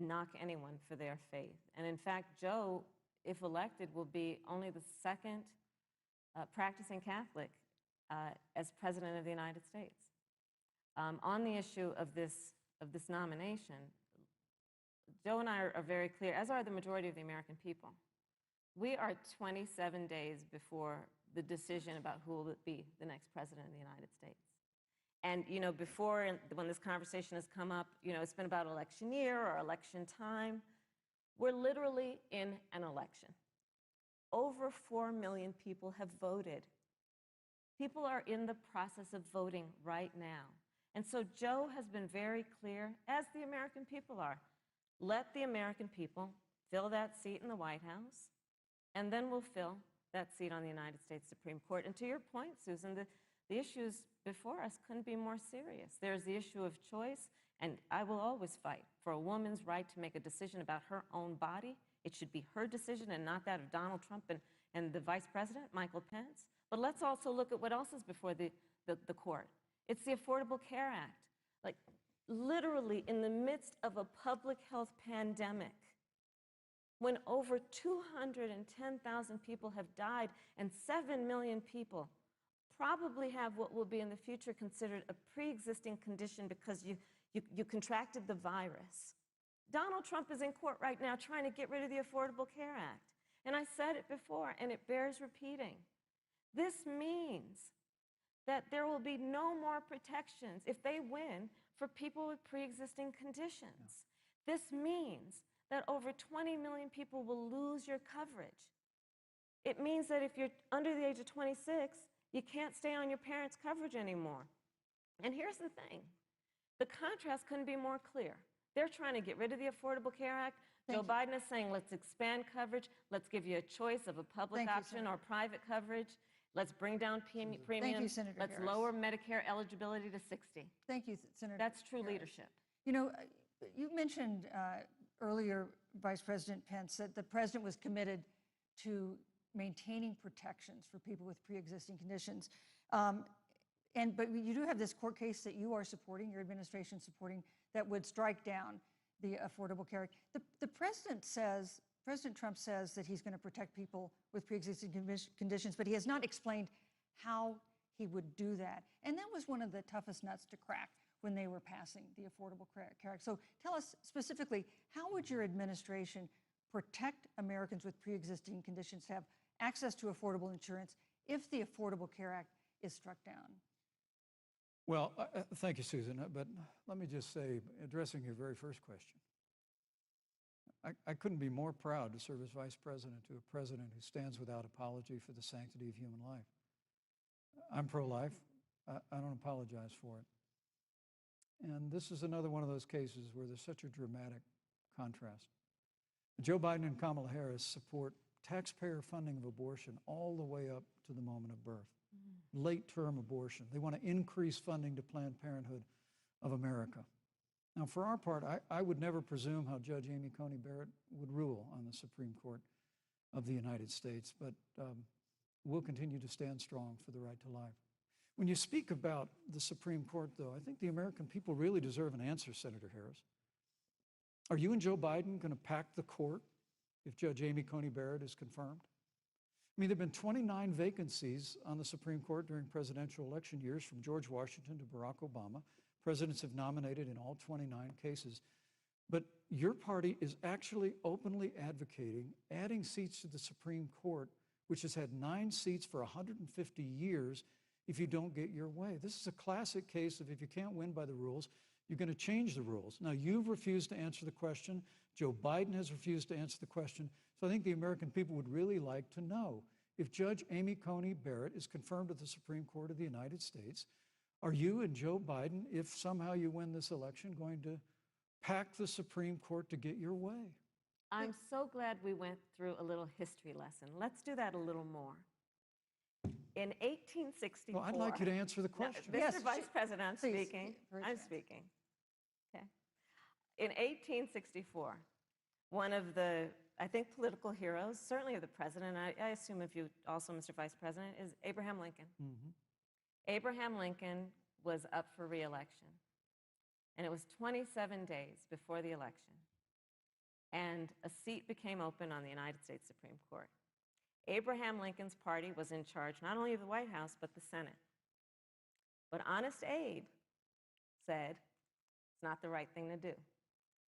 knock anyone for their faith. And in fact, Joe, if elected, will be only the second practicing Catholic as President of the United States. On the issue of this nomination, Joe and I are very clear, as are the majority of the American people. We are 27 days before the decision about who will be the next president of the United States. And, you know, before, when this conversation has come up, you know, it's been about election year or election time. We're literally in an election. Over 4 million people have voted. People are in the process of voting right now. And so Joe has been very clear, as the American people are. Let the American people fill that seat in the White House, and then we'll fill that seat on the United States Supreme Court. And to your point, Susan, the issues before us couldn't be more serious. There's the issue of choice, and I will always fight for a woman's right to make a decision about her own body. It should be her decision and not that of Donald Trump and the Vice President, Michael Pence. But let's also look at what else is before the court. It's the Affordable Care Act. Like, literally in the midst of a public health pandemic, when over 210,000 people have died and 7 million people probably have what will be in the future considered a pre-existing condition because you contracted the virus. Donald Trump is in court right now trying to get rid of the Affordable Care Act. And I said it before, and it bears repeating. This means that there will be no more protections, if they win, for people with pre-existing conditions. This means that over 20 million people will lose your coverage. It means that if you're under the age of 26, you can't stay on your parents' coverage anymore. And here's the thing. The contrast couldn't be more clear. They're trying to get rid of the Affordable Care Act. Joe Biden is saying, let's expand coverage. Let's give you a choice of a public option or private coverage. Let's bring down premiums. Thank you, Senator Let's Harris. lower Medicare eligibility to 60. Thank you, Senator That's true Harris. leadership. You know, you mentioned earlier, Vice President Pence, that the president was committed to maintaining protections for people with pre-existing conditions. But you do have this court case that you are supporting, your administration supporting, that would strike down the Affordable Care Act. The president says, President Trump says that he's going to protect people with pre-existing conditions, but he has not explained how he would do that. And that was one of the toughest nuts to crack when they were passing the Affordable Care Act. So tell us specifically, how would your administration protect Americans with pre-existing conditions to have access to affordable insurance if the Affordable Care Act is struck down? Well, thank you, Susan. But let me just say, addressing your very first question, I couldn't be more proud to serve as vice president to a president who stands without apology for the sanctity of human life. I'm pro-life. I don't apologize for it. And this is another one of those cases where there's such a dramatic contrast. Joe Biden and Kamala Harris support taxpayer funding of abortion all the way up to the moment of birth. Late-term abortion. They want to increase funding to Planned Parenthood of America. Now, for our part, I would never presume how Judge Amy Coney Barrett would rule on the Supreme Court of the United States, but we'll continue to stand strong for the right to life. When you speak about the Supreme Court, though, I think the American people really deserve an answer, Senator Harris. Are you and Joe Biden going to pack the court if Judge Amy Coney Barrett is confirmed? I mean, there have been 29 vacancies on the Supreme Court during presidential election years, from George Washington to Barack Obama. Presidents have nominated in all 29 cases. But your party is actually openly advocating adding seats to the Supreme Court, which has had 9 seats for 150 years, if you don't get your way. This is a classic case of, if you can't win by the rules, you're going to change the rules. Now, you've refused to answer the question. Joe Biden has refused to answer the question. So I think the American people would really like to know, if Judge Amy Coney Barrett is confirmed to the Supreme Court of the United States, are you and Joe Biden, if somehow you win this election, going to pack the Supreme Court to get your way? I'm so glad we went through a little history lesson. Let's do that a little more. In 1864... Well, I'd like you to answer the question. No, Mr. Yes, Vice President, I'm please, speaking. very I'm fast. speaking. Okay. In 1864, one of the, I think, political heroes, certainly of the president, I assume of you also, Mr. Vice President, is Abraham Lincoln. Mm-hmm. Abraham Lincoln was up for re-election, and it was 27 days before the election, and a seat became open on the United States Supreme Court. Abraham Lincoln's party was in charge not only of the White House, but the Senate. But Honest Abe said it's not the right thing to do.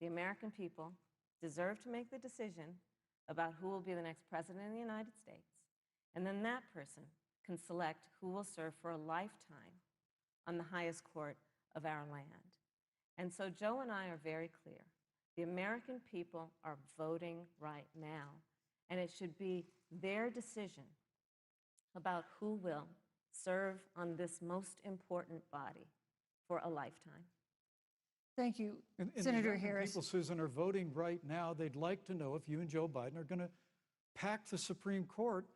The American people deserve to make the decision about who will be the next president of the United States, and then that person can select who will serve for a lifetime on the highest court of our land. And so Joe and I are very clear. The American people are voting right now, and it should be their decision about who will serve on this most important body for a lifetime. Thank you, And Senator the American Harris. people, Susan, are voting right now. They'd like to know if you and Joe Biden are going to pack the Supreme Court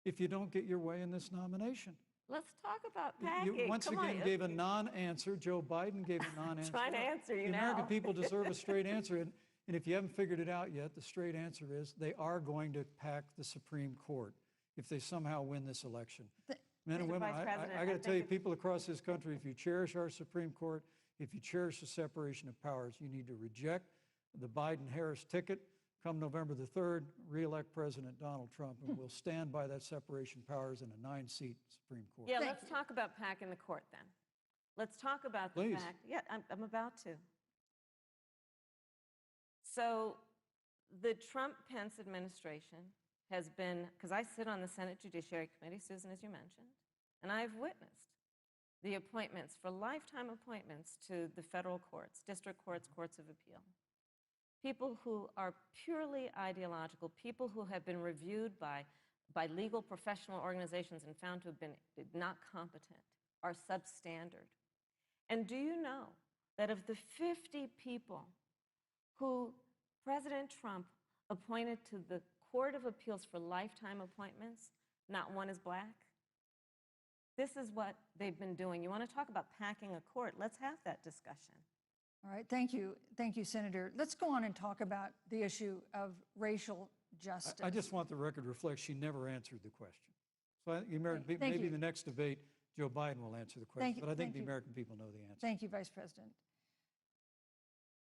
if you don't get your way in this nomination. Let's talk about You packing. once Come again on. gave a non-answer. Joe Biden gave a non-answer. Trying to answer you The now. American people deserve a straight answer. And if you haven't figured it out yet, the straight answer is they are going to pack the Supreme Court if they somehow win this election. Men and Mr. women, Vice President, I I got to think tell you, it's- people across this country, if you cherish our Supreme Court, if you cherish the separation of powers, you need to reject the Biden-Harris ticket. Come November the 3rd, re-elect President Donald Trump, and we'll stand by that separation of powers in a 9-seat Supreme Court. Yeah, Thank let's you. talk about packing the court then. Let's talk about the Please. fact. Yeah, I'm about to. So the Trump-Pence administration has been, because I sit on the Senate Judiciary Committee, Susan, as you mentioned, and I've witnessed the appointments for lifetime appointments to the federal courts, district courts, courts of appeal. People who are purely ideological, people who have been reviewed by legal professional organizations and found to have been not competent, are substandard. And do you know that of the 50 people who President Trump appointed to the Court of Appeals for lifetime appointments, not one is black? This is what they've been doing. You want to talk about packing a court? Let's have that discussion. All right, thank you. Thank you, Senator. Let's go on and talk about the issue of racial justice. I just want the record to reflect she never answered the question. So the American people, Thank maybe you. the next debate, Joe Biden will answer the question, you, but I think thank the you. American people know the answer. Thank you, Vice President.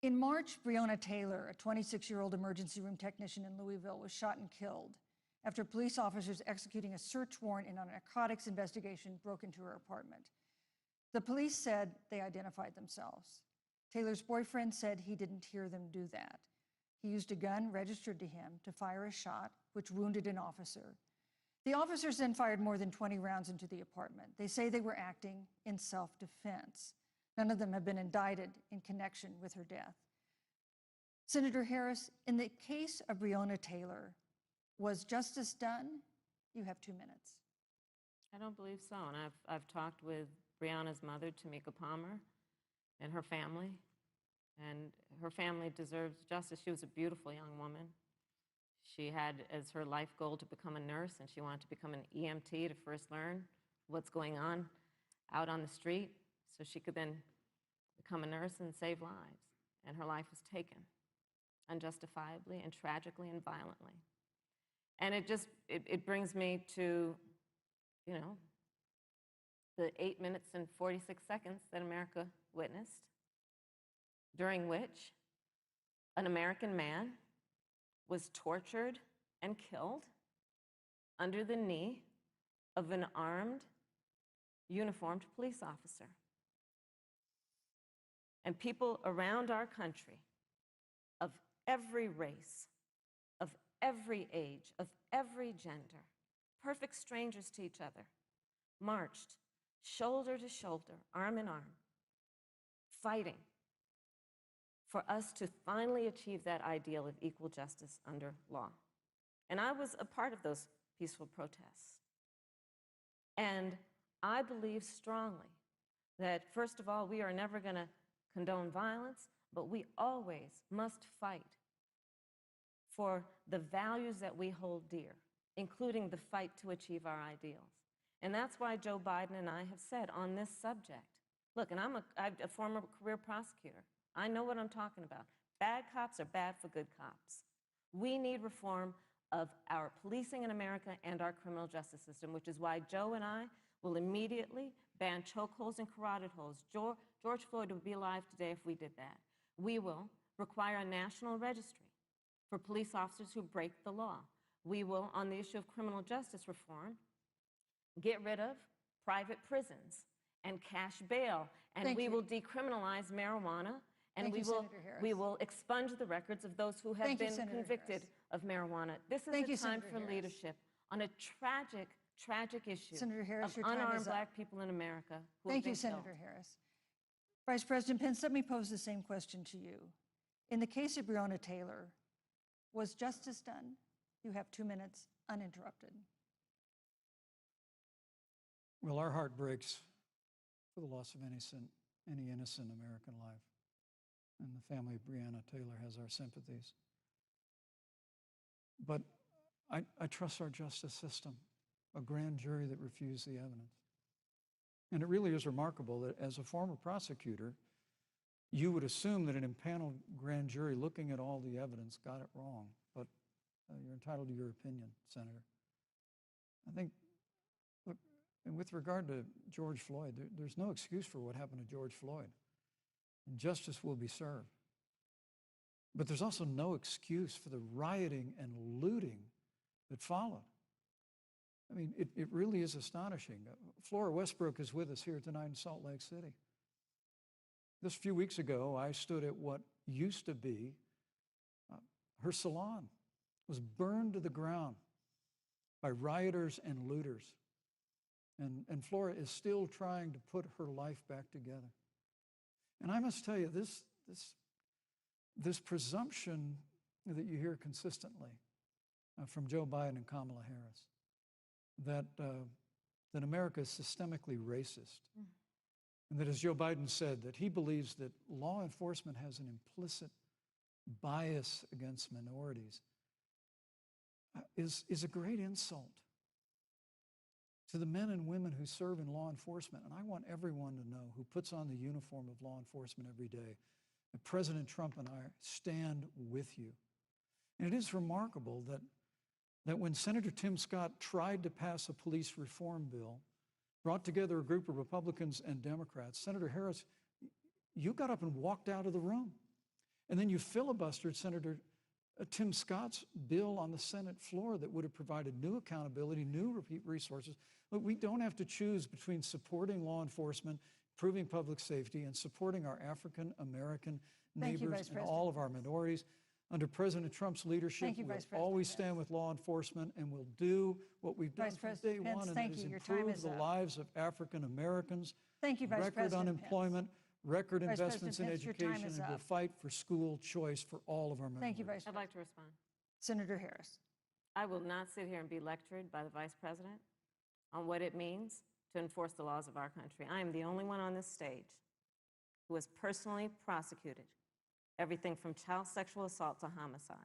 In March, Breonna Taylor, a 26-year-old emergency room technician in Louisville, was shot and killed after police officers executing a search warrant in a narcotics investigation broke into her apartment. The police said they identified themselves. Taylor's boyfriend said he didn't hear them do that. He used a gun registered to him to fire a shot, which wounded an officer. The officers then fired more than 20 rounds into the apartment. They say they were acting in self-defense. None of them have been indicted in connection with her death. Senator Harris, in the case of Breonna Taylor, was justice done? You have 2 minutes. I don't believe so. And I've talked with Breonna's mother, Tamika Palmer, and her family. And her family deserves justice. She was a beautiful young woman. She had as her life goal to become a nurse, and she wanted to become an EMT to first learn what's going on out on the street so she could then become a nurse and save lives. And her life was taken unjustifiably and tragically and violently. And it brings me to, you know, the 8 minutes and 46 seconds that America witnessed, during which an American man was tortured and killed under the knee of an armed, uniformed police officer. And people around our country, of every race, of every age, of every gender, perfect strangers to each other, marched shoulder to shoulder, arm in arm, fighting for us to finally achieve that ideal of equal justice under law. And I was a part of those peaceful protests. And I believe strongly that, first of all, we are never going to condone violence, but we always must fight for the values that we hold dear, including the fight to achieve our ideals. And that's why Joe Biden and I have said on this subject, look, and I'm a former career prosecutor. I know what I'm talking about. Bad cops are bad for good cops. We need reform of our policing in America and our criminal justice system, which is why Joe and I will immediately ban chokeholds and carotid holds. George Floyd would be alive today if we did that. We will require a national registry for police officers who break the law. We will, on the issue of criminal justice reform, get rid of private prisons and cash bail, and we will decriminalize marijuana, and we will expunge the records of those who have been convicted of marijuana. This is the time for leadership on a tragic, tragic issue of unarmed Black people in America who have been killed. Thank you, Senator Harris. Vice President Pence, let me pose the same question to you. In the case of Breonna Taylor, was justice done? You have 2 minutes uninterrupted. Well, our heart breaks for the loss of any innocent American life. And the family of Breonna Taylor has our sympathies. But I trust our justice system, a grand jury that refused the evidence. And it really is remarkable that as a former prosecutor, you would assume that an impaneled grand jury looking at all the evidence got it wrong. But you're entitled to your opinion, Senator. I think, look, and with regard to George Floyd, there's no excuse for what happened to George Floyd. And justice will be served. But there's also no excuse for the rioting and looting that followed. I mean, it really is astonishing. Flora Westbrook is with us here tonight in Salt Lake City. Just a few weeks ago, I stood at what used to be her salon. It was burned to the ground by rioters and looters. And Flora is still trying to put her life back together. And I must tell you, this presumption that you hear consistently from Joe Biden and Kamala Harris, that America is systemically racist, and that, as Joe Biden said, that he believes that law enforcement has an implicit bias against minorities, is a great insult to the men and women who serve in law enforcement. And I want everyone to know who puts on the uniform of law enforcement every day that President Trump and I stand with you. And it is remarkable that when Senator Tim Scott tried to pass a police reform bill, brought together a group of Republicans and Democrats, Senator Harris, you got up and walked out of the room. And then you filibustered Senator Tim Scott's bill on the Senate floor that would have provided new accountability, new resources. Look, we don't have to choose between supporting law enforcement, improving public safety, and supporting our African American neighbors and all of our minorities. Under President Trump's leadership, we'll always stand with law enforcement, and we'll do what we've done from day one, and that is improve the lives of African Americans. Thank you, Vice President Record unemployment, record investments in education, and we'll fight for school choice for all of our minorities. Thank you, Vice President. I'd like to respond. Senator Harris. I will not sit here and be lectured by the Vice President on what it means to enforce the laws of our country. I am the only one on this stage who has personally prosecuted everything from child sexual assault to homicide.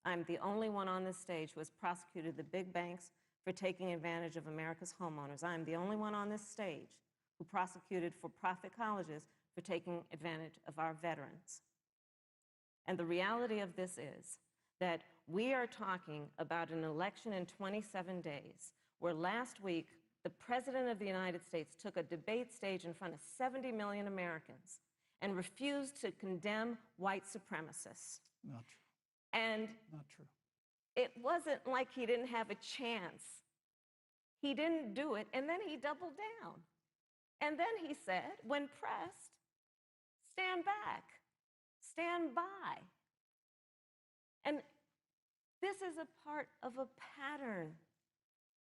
I'm the only one on this stage who has prosecuted the big banks for taking advantage of America's homeowners. I'm the only one on this stage who prosecuted for-profit colleges for taking advantage of our veterans. And the reality of this is that we are talking about an election in 27 days, where last week the President of the United States took a debate stage in front of 70 million Americans and refused to condemn white supremacists. Not true. And Not true. it wasn't like he didn't have a chance. He didn't do it, and then he doubled down. And then he said, when pressed, stand back, stand by. And this is a part of a pattern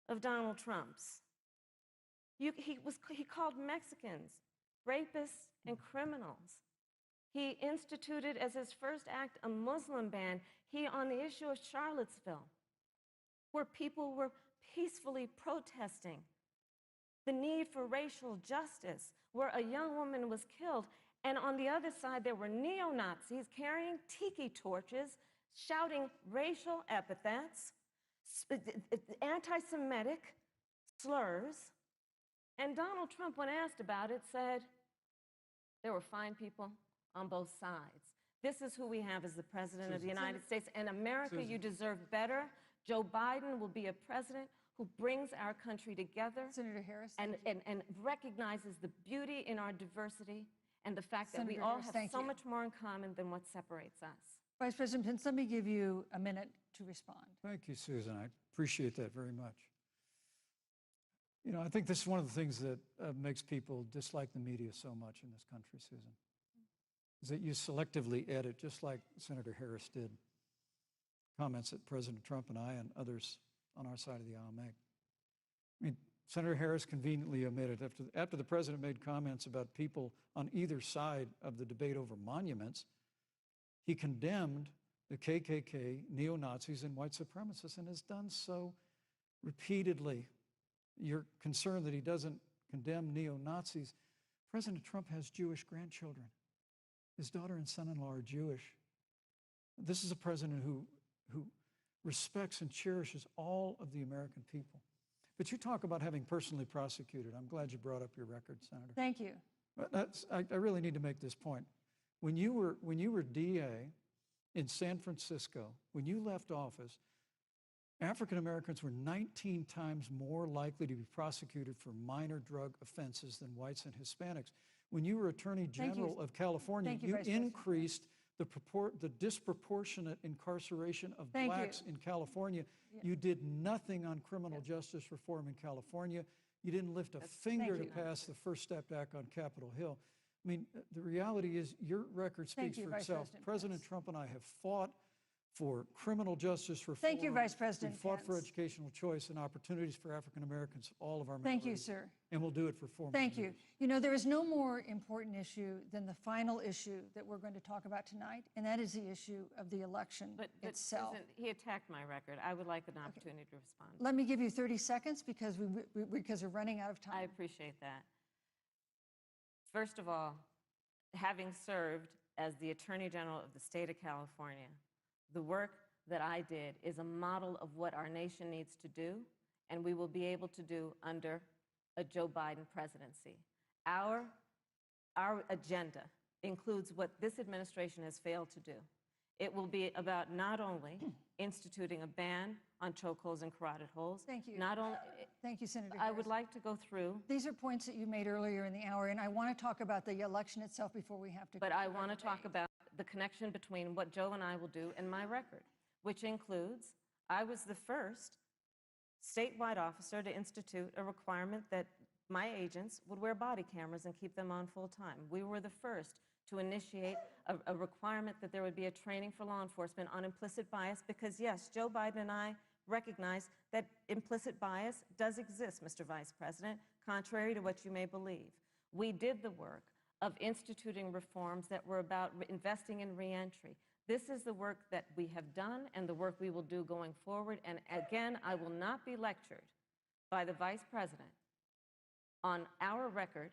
of Donald Trump's. He called Mexicans rapists and criminals. He instituted as his first act a Muslim ban. On the issue of Charlottesville, where people were peacefully protesting the need for racial justice, where a young woman was killed, and on the other side there were neo-Nazis carrying tiki torches, shouting racial epithets, anti-Semitic slurs, and Donald Trump, when asked about it, said there were fine people on both sides. This is who we have as the President of the United States. And America, you deserve better. Joe Biden will be a president who brings our country together. Senator Harris. And recognizes the beauty in our diversity and the fact that we Senator all Harris, have thank so you. much more in common than what separates us. Vice President Pence, let me give you a minute to respond. Thank you, Susan. I appreciate that very much. You know, I think this is one of the things that makes people dislike the media so much in this country, Susan, is that you selectively edit, just like Senator Harris did, comments that President Trump and I and others on our side of the aisle make. I mean, Senator Harris conveniently omitted, after the president made comments about people on either side of the debate over monuments, he condemned the KKK, neo-Nazis, and white supremacists, and has done so repeatedly. You're concerned that he doesn't condemn neo-Nazis. President Trump has Jewish grandchildren. His daughter and son-in-law are Jewish. This is a president who respects and cherishes all of the American people. But you talk about having personally prosecuted. I'm glad you brought up your record, Senator. Thank you. I really need to make this point. When you were DA in San Francisco, when you left office, African Americans were 19 times more likely to be prosecuted for minor drug offenses than whites and Hispanics. When you were Attorney General of California, you increased the disproportionate incarceration of blacks in California. You did nothing on criminal justice reform in California. You didn't lift a finger to pass the First Step Act on Capitol Hill. I mean, the reality is your record speaks for itself. President Trump and I have fought for criminal justice reform. Thank you, Vice President We've fought Pence. for educational choice and opportunities for African Americans, all of our Thank minorities. you, sir. And we'll do it for 4 more Thank you. years. You know, there is no more important issue than the final issue that we're going to talk about tonight, and that is the issue of the election itself. Susan, he attacked my record. I would like an opportunity to respond. Let me give you 30 seconds because we're running out of time. I appreciate that. First of all, having served as the Attorney General of the state of California, the work that I did is a model of what our nation needs to do, and we will be able to do under a Joe Biden presidency. Our agenda includes what this administration has failed to do. It will be about not only instituting a ban on chokeholds and carotid holes. Thank you. Not only, Thank you, Senator I Harris. would like to go through. These are points that you made earlier in the hour, and I want to talk about the election itself before we have to. But I want to talk about the connection between what Joe and I will do and my record, which includes I was the first statewide officer to institute a requirement that my agents would wear body cameras and keep them on full time. We were the first to initiate a requirement that there would be a training for law enforcement on implicit bias because, yes, Joe Biden and I recognize that implicit bias does exist, Mr. Vice President, contrary to what you may believe. We did the work of instituting reforms that were about investing in reentry. This is the work that we have done and the work we will do going forward. And again, I will not be lectured by the Vice President on our record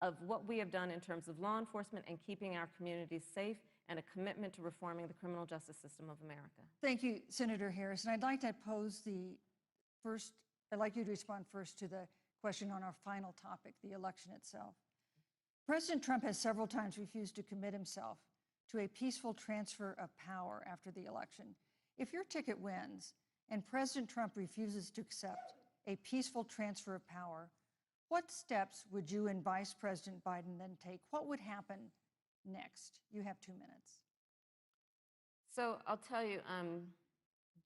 of what we have done in terms of law enforcement and keeping our communities safe and a commitment to reforming the criminal justice system of America. Thank you, Senator Harris. And I'd like to pose I'd like you to respond first to the question on our final topic, the election itself. President Trump has several times refused to commit himself to a peaceful transfer of power after the election. If your ticket wins and President Trump refuses to accept a peaceful transfer of power, what steps would you and Vice President Biden then take? What would happen next? You have 2 minutes. So I'll tell you,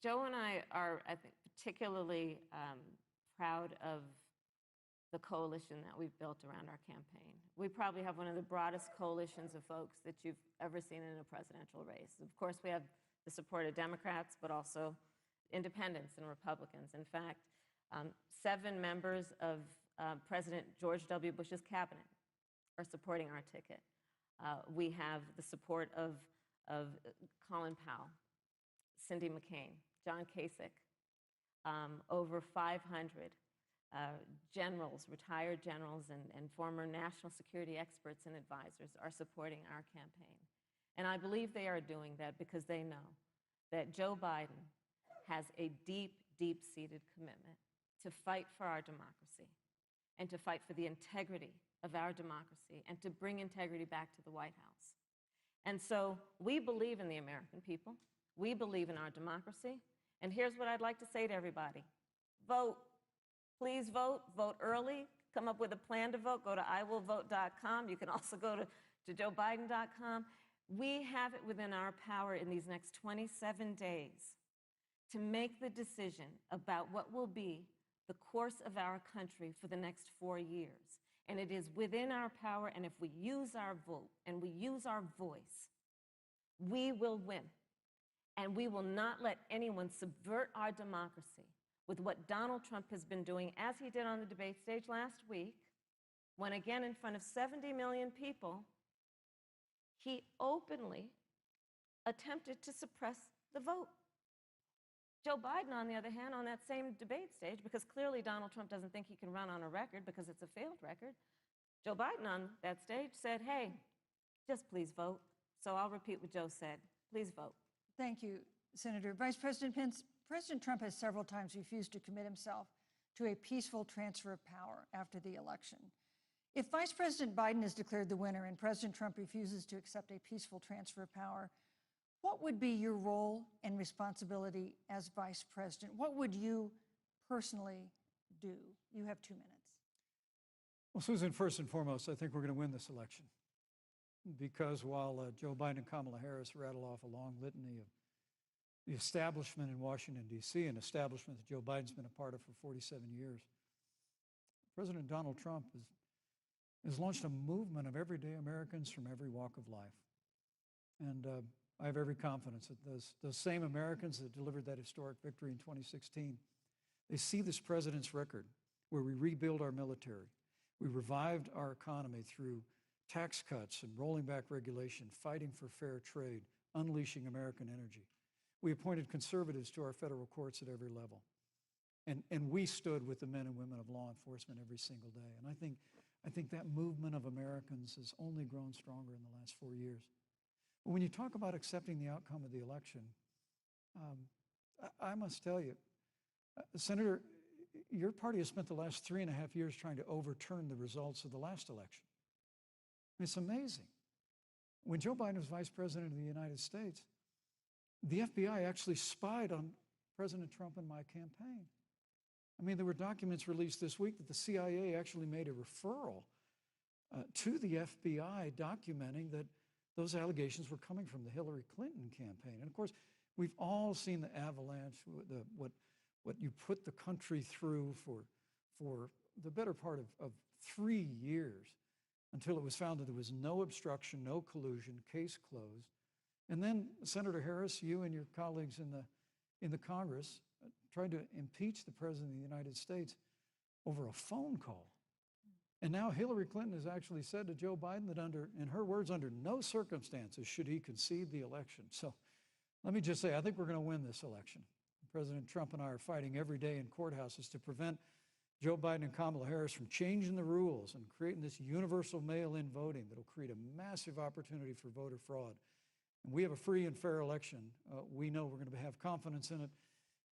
Joe and I are, I think, particularly proud of the coalition that we've built around our campaign. We probably have one of the broadest coalitions of folks that you've ever seen in a presidential race. Of course, we have the support of Democrats, but also independents and Republicans. In fact, 7 members of President George W. Bush's cabinet are supporting our ticket. We have the support of Colin Powell, Cindy McCain, John Kasich, over 500 generals, retired generals, and former national security experts and advisors are supporting our campaign. And I believe they are doing that because they know that Joe Biden has a deep, deep-seated commitment to fight for our democracy and to fight for the integrity of our democracy and to bring integrity back to the White House. And so we believe in the American people. We believe in our democracy. And here's what I'd like to say to everybody. Vote. Please vote. Vote early. Come up with a plan to vote. Go to iwillvote.com. You can also go to joebiden.com. We have it within our power in these next 27 days to make the decision about what will be the course of our country for the next 4 years. And it is within our power, and if we use our vote and we use our voice, we will win. And we will not let anyone subvert our democracy with what Donald Trump has been doing, as he did on the debate stage last week, when again in front of 70 million people, he openly attempted to suppress the vote. Joe Biden, on the other hand, on that same debate stage, because clearly Donald Trump doesn't think he can run on a record because it's a failed record, Joe Biden on that stage said, hey, just please vote. So I'll repeat what Joe said. Please vote. Thank you, Senator. Vice President Pence, President Trump has several times refused to commit himself to a peaceful transfer of power after the election. If Vice President Biden is declared the winner and President Trump refuses to accept a peaceful transfer of power, what would be your role and responsibility as Vice President? What would you personally do? You have 2 minutes. Well, Susan, first and foremost, I think we're going to win this election. Because while Joe Biden and Kamala Harris rattle off a long litany of the establishment in Washington, D.C., an establishment that Joe Biden's been a part of for 47 years, President Donald Trump has launched a movement of everyday Americans from every walk of life. And I have every confidence that those same Americans that delivered that historic victory in 2016, they see this president's record where we rebuild our military, we revived our economy through tax cuts and rolling back regulation, fighting for fair trade, unleashing American energy. We appointed conservatives to our federal courts at every level. And we stood with the men and women of law enforcement every single day. And I think that movement of Americans has only grown stronger in the last 4 years. When you talk about accepting the outcome of the election, I must tell you, Senator, your party has spent the last 3.5 years trying to overturn the results of the last election. It's amazing. When Joe Biden was Vice President of the United States, the FBI actually spied on President Trump and my campaign. I mean, there were documents released this week that the CIA actually made a referral to the FBI documenting that those allegations were coming from the Hillary Clinton campaign. And of course, we've all seen the avalanche, what you put the country through for the better part of 3 years until it was found that there was no obstruction, no collusion, case closed. And then, Senator Harris, you and your colleagues in the Congress tried to impeach the President of the United States over a phone call. And now Hillary Clinton has actually said to Joe Biden that in her words, under no circumstances should he concede the election. So let me just say, I think we're going to win this election. President Trump and I are fighting every day in courthouses to prevent Joe Biden and Kamala Harris from changing the rules and creating this universal mail-in voting that will create a massive opportunity for voter fraud. we have a free and fair election, we know we're going to have confidence in it.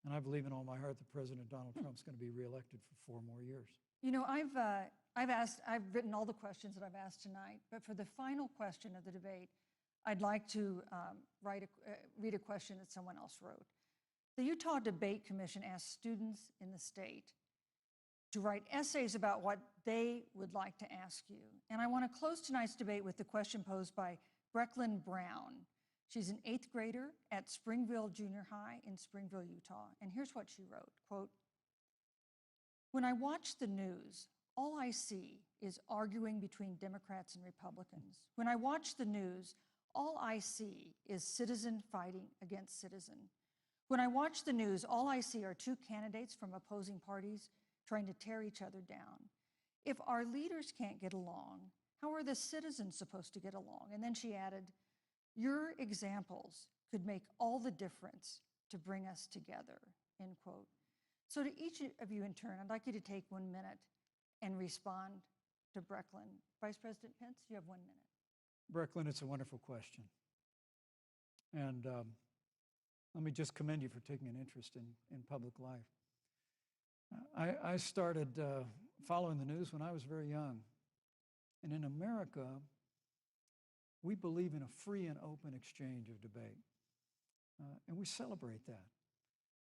And I believe in all my heart that President Donald Trump's going to be reelected for 4 more years. You know, I've written all the questions that I've asked tonight, but for the final question of the debate, I'd like to read a question that someone else wrote. The Utah Debate Commission asked students in the state to write essays about what they would like to ask you. And I want to close tonight's debate with the question posed by Brecklin Brown. She's an 8th grader at Springville Junior High in Springville, Utah. And here's what she wrote, quote, "When I watch the news, all I see is arguing between Democrats and Republicans. When I watch the news, all I see is citizen fighting against citizen. When I watch the news, all I see are 2 candidates from opposing parties trying to tear each other down. If our leaders can't get along, how are the citizens supposed to get along?" And then she added, "Your examples could make all the difference to bring us together," end quote. So to each of you in turn, I'd like you to take 1 minute and respond to Brecklin. Vice President Pence, you have 1 minute. Brecklin, it's a wonderful question. And let me just commend you for taking an interest in public life. I started following the news when I was very young. And in America, we believe in a free and open exchange of debate. And we celebrate that.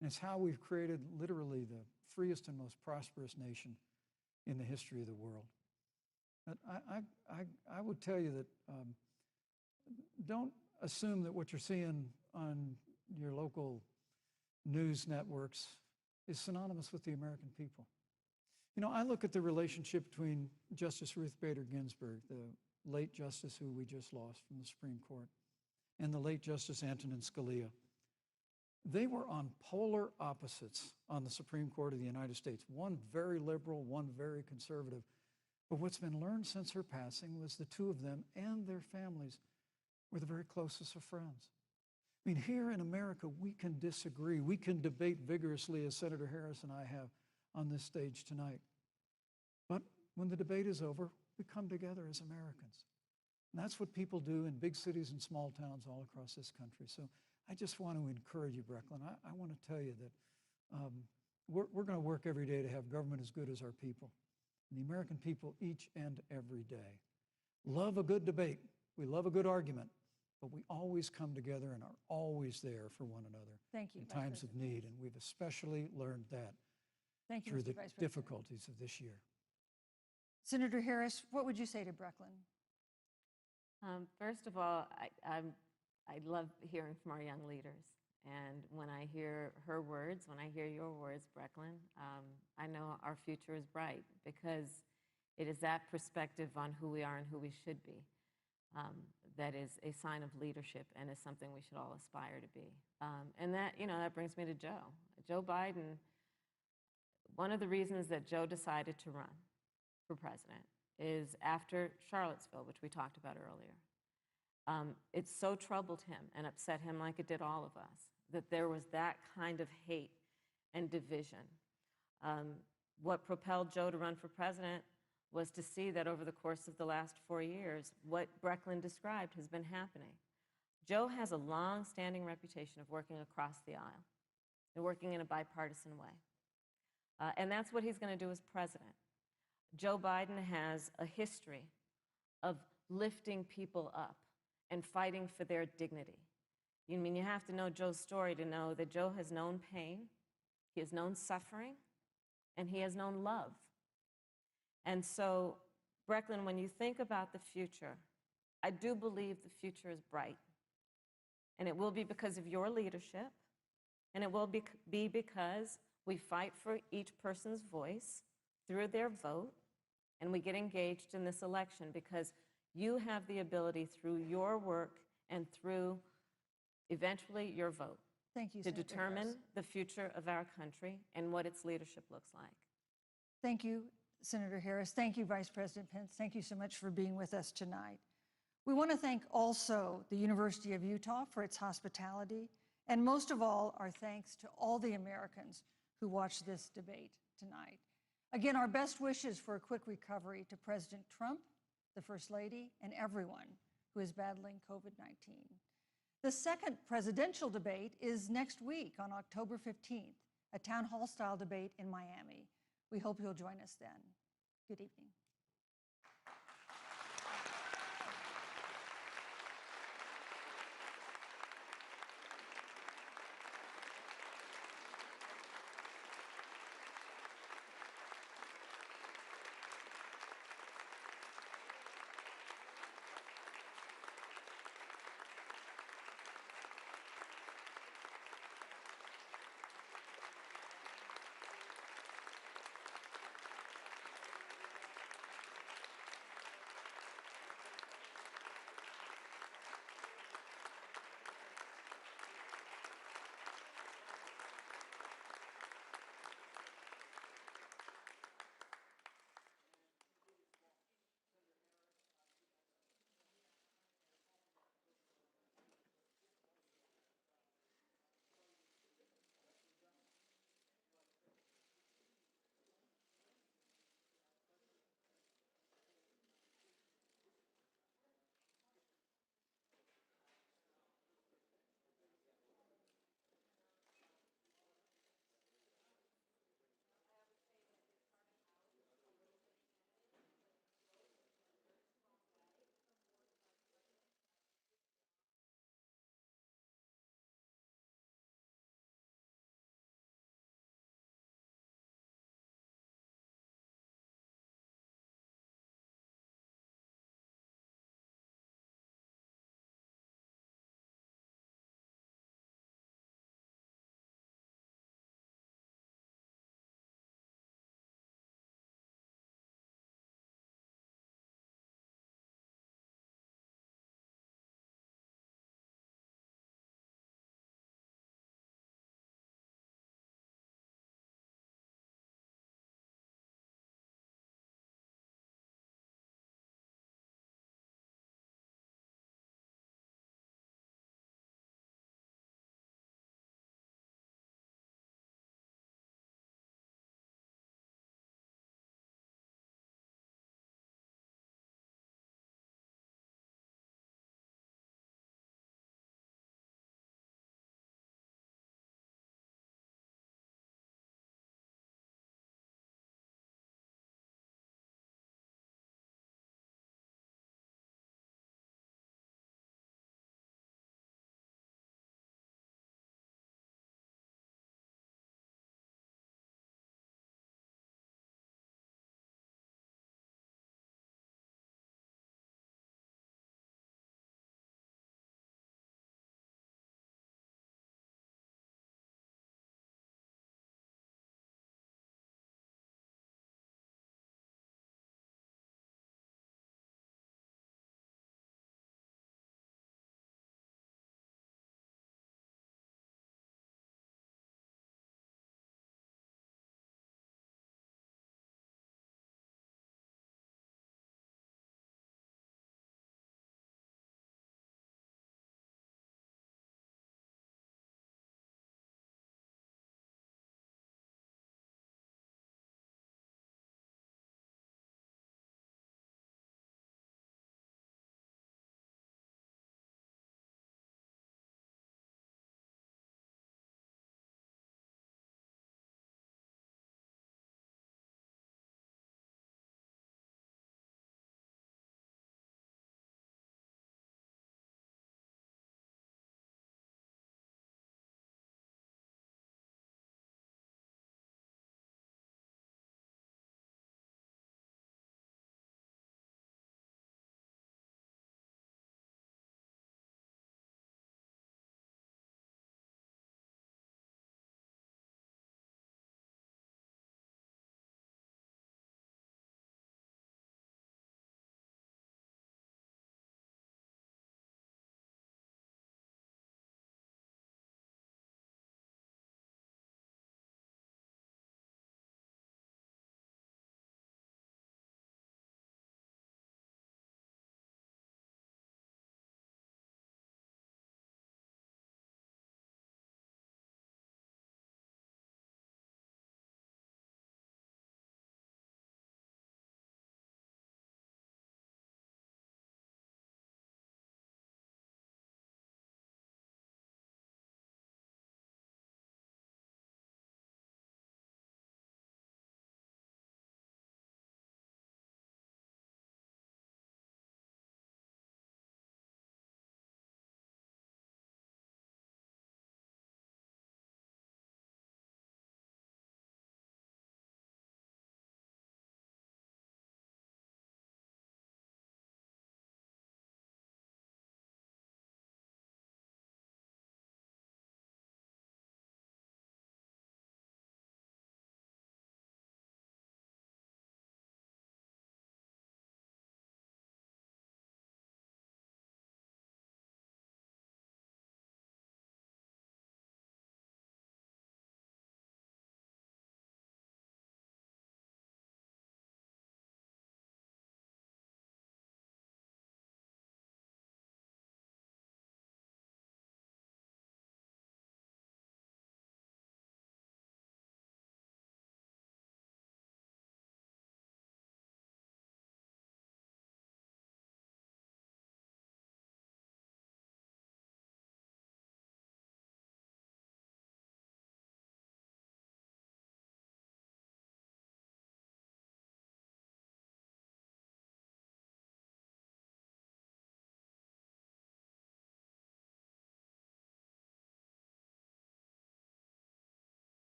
And it's how we've created literally the freest and most prosperous nation in the history of the world. But I would tell you that don't assume that what you're seeing on your local news networks is synonymous with the American people. You know, I look at the relationship between Justice Ruth Bader Ginsburg, the late justice who we just lost from the Supreme Court, and the late Justice Antonin Scalia. They were on polar opposites on the Supreme Court of the United States, one very liberal, one very conservative. But what's been learned since her passing was the 2 of them and their families were the very closest of friends. I mean, here in America, we can disagree. We can debate vigorously, as Senator Harris and I have on this stage tonight. But when the debate is over, we come together as Americans. And that's what people do in big cities and small towns all across this country. So I just want to encourage you, Brecklin. I want to tell you that we're going to work every day to have government as good as our people. And the American people each and every day love a good debate. We love a good argument. But we always come together and are always there for one another. Thank you, in Vice times of President. need. And we've especially learned that Thank you, through Mr. the Vice President. difficulties of this year. Senator Harris, what would you say to Brecklin? First of all, I love hearing from our young leaders. And when I hear her words, when I hear your words, Brecklin, I know our future is bright because it is that perspective on who we are and who we should be that is a sign of leadership and is something we should all aspire to be. And that, you know, that brings me to Joe. Joe Biden, one of the reasons that Joe decided to run for president is after Charlottesville, which we talked about earlier. It so troubled him and upset him, like it did all of us, that there was that kind of hate and division. What propelled Joe to run for president was to see that over the course of the last 4 years, what Brecklin described has been happening. Joe has a long-standing reputation of working across the aisle and working in a bipartisan way. And that's what he's going to do as president. Joe Biden has a history of lifting people up and fighting for their dignity. You mean you have to know Joe's story to know that Joe has known pain, he has known suffering, and he has known love. And so, Brecklin, when you think about the future, I do believe the future is bright. And it will be because of your leadership, and it will be because we fight for each person's voice through their vote, and we get engaged in this election because you have the ability through your work and through eventually your vote Thank you, to Senator determine Harris. the future of our country and what its leadership looks like. Thank you, Senator Harris. Thank you, Vice President Pence. Thank you so much for being with us tonight. We want to thank also the University of Utah for its hospitality, and most of all, our thanks to all the Americans who watched this debate tonight. Again, our best wishes for a quick recovery to President Trump, the First Lady, and everyone who is battling COVID-19. The second presidential debate is next week on October 15th, a town hall style debate in Miami. We hope you'll join us then. Good evening.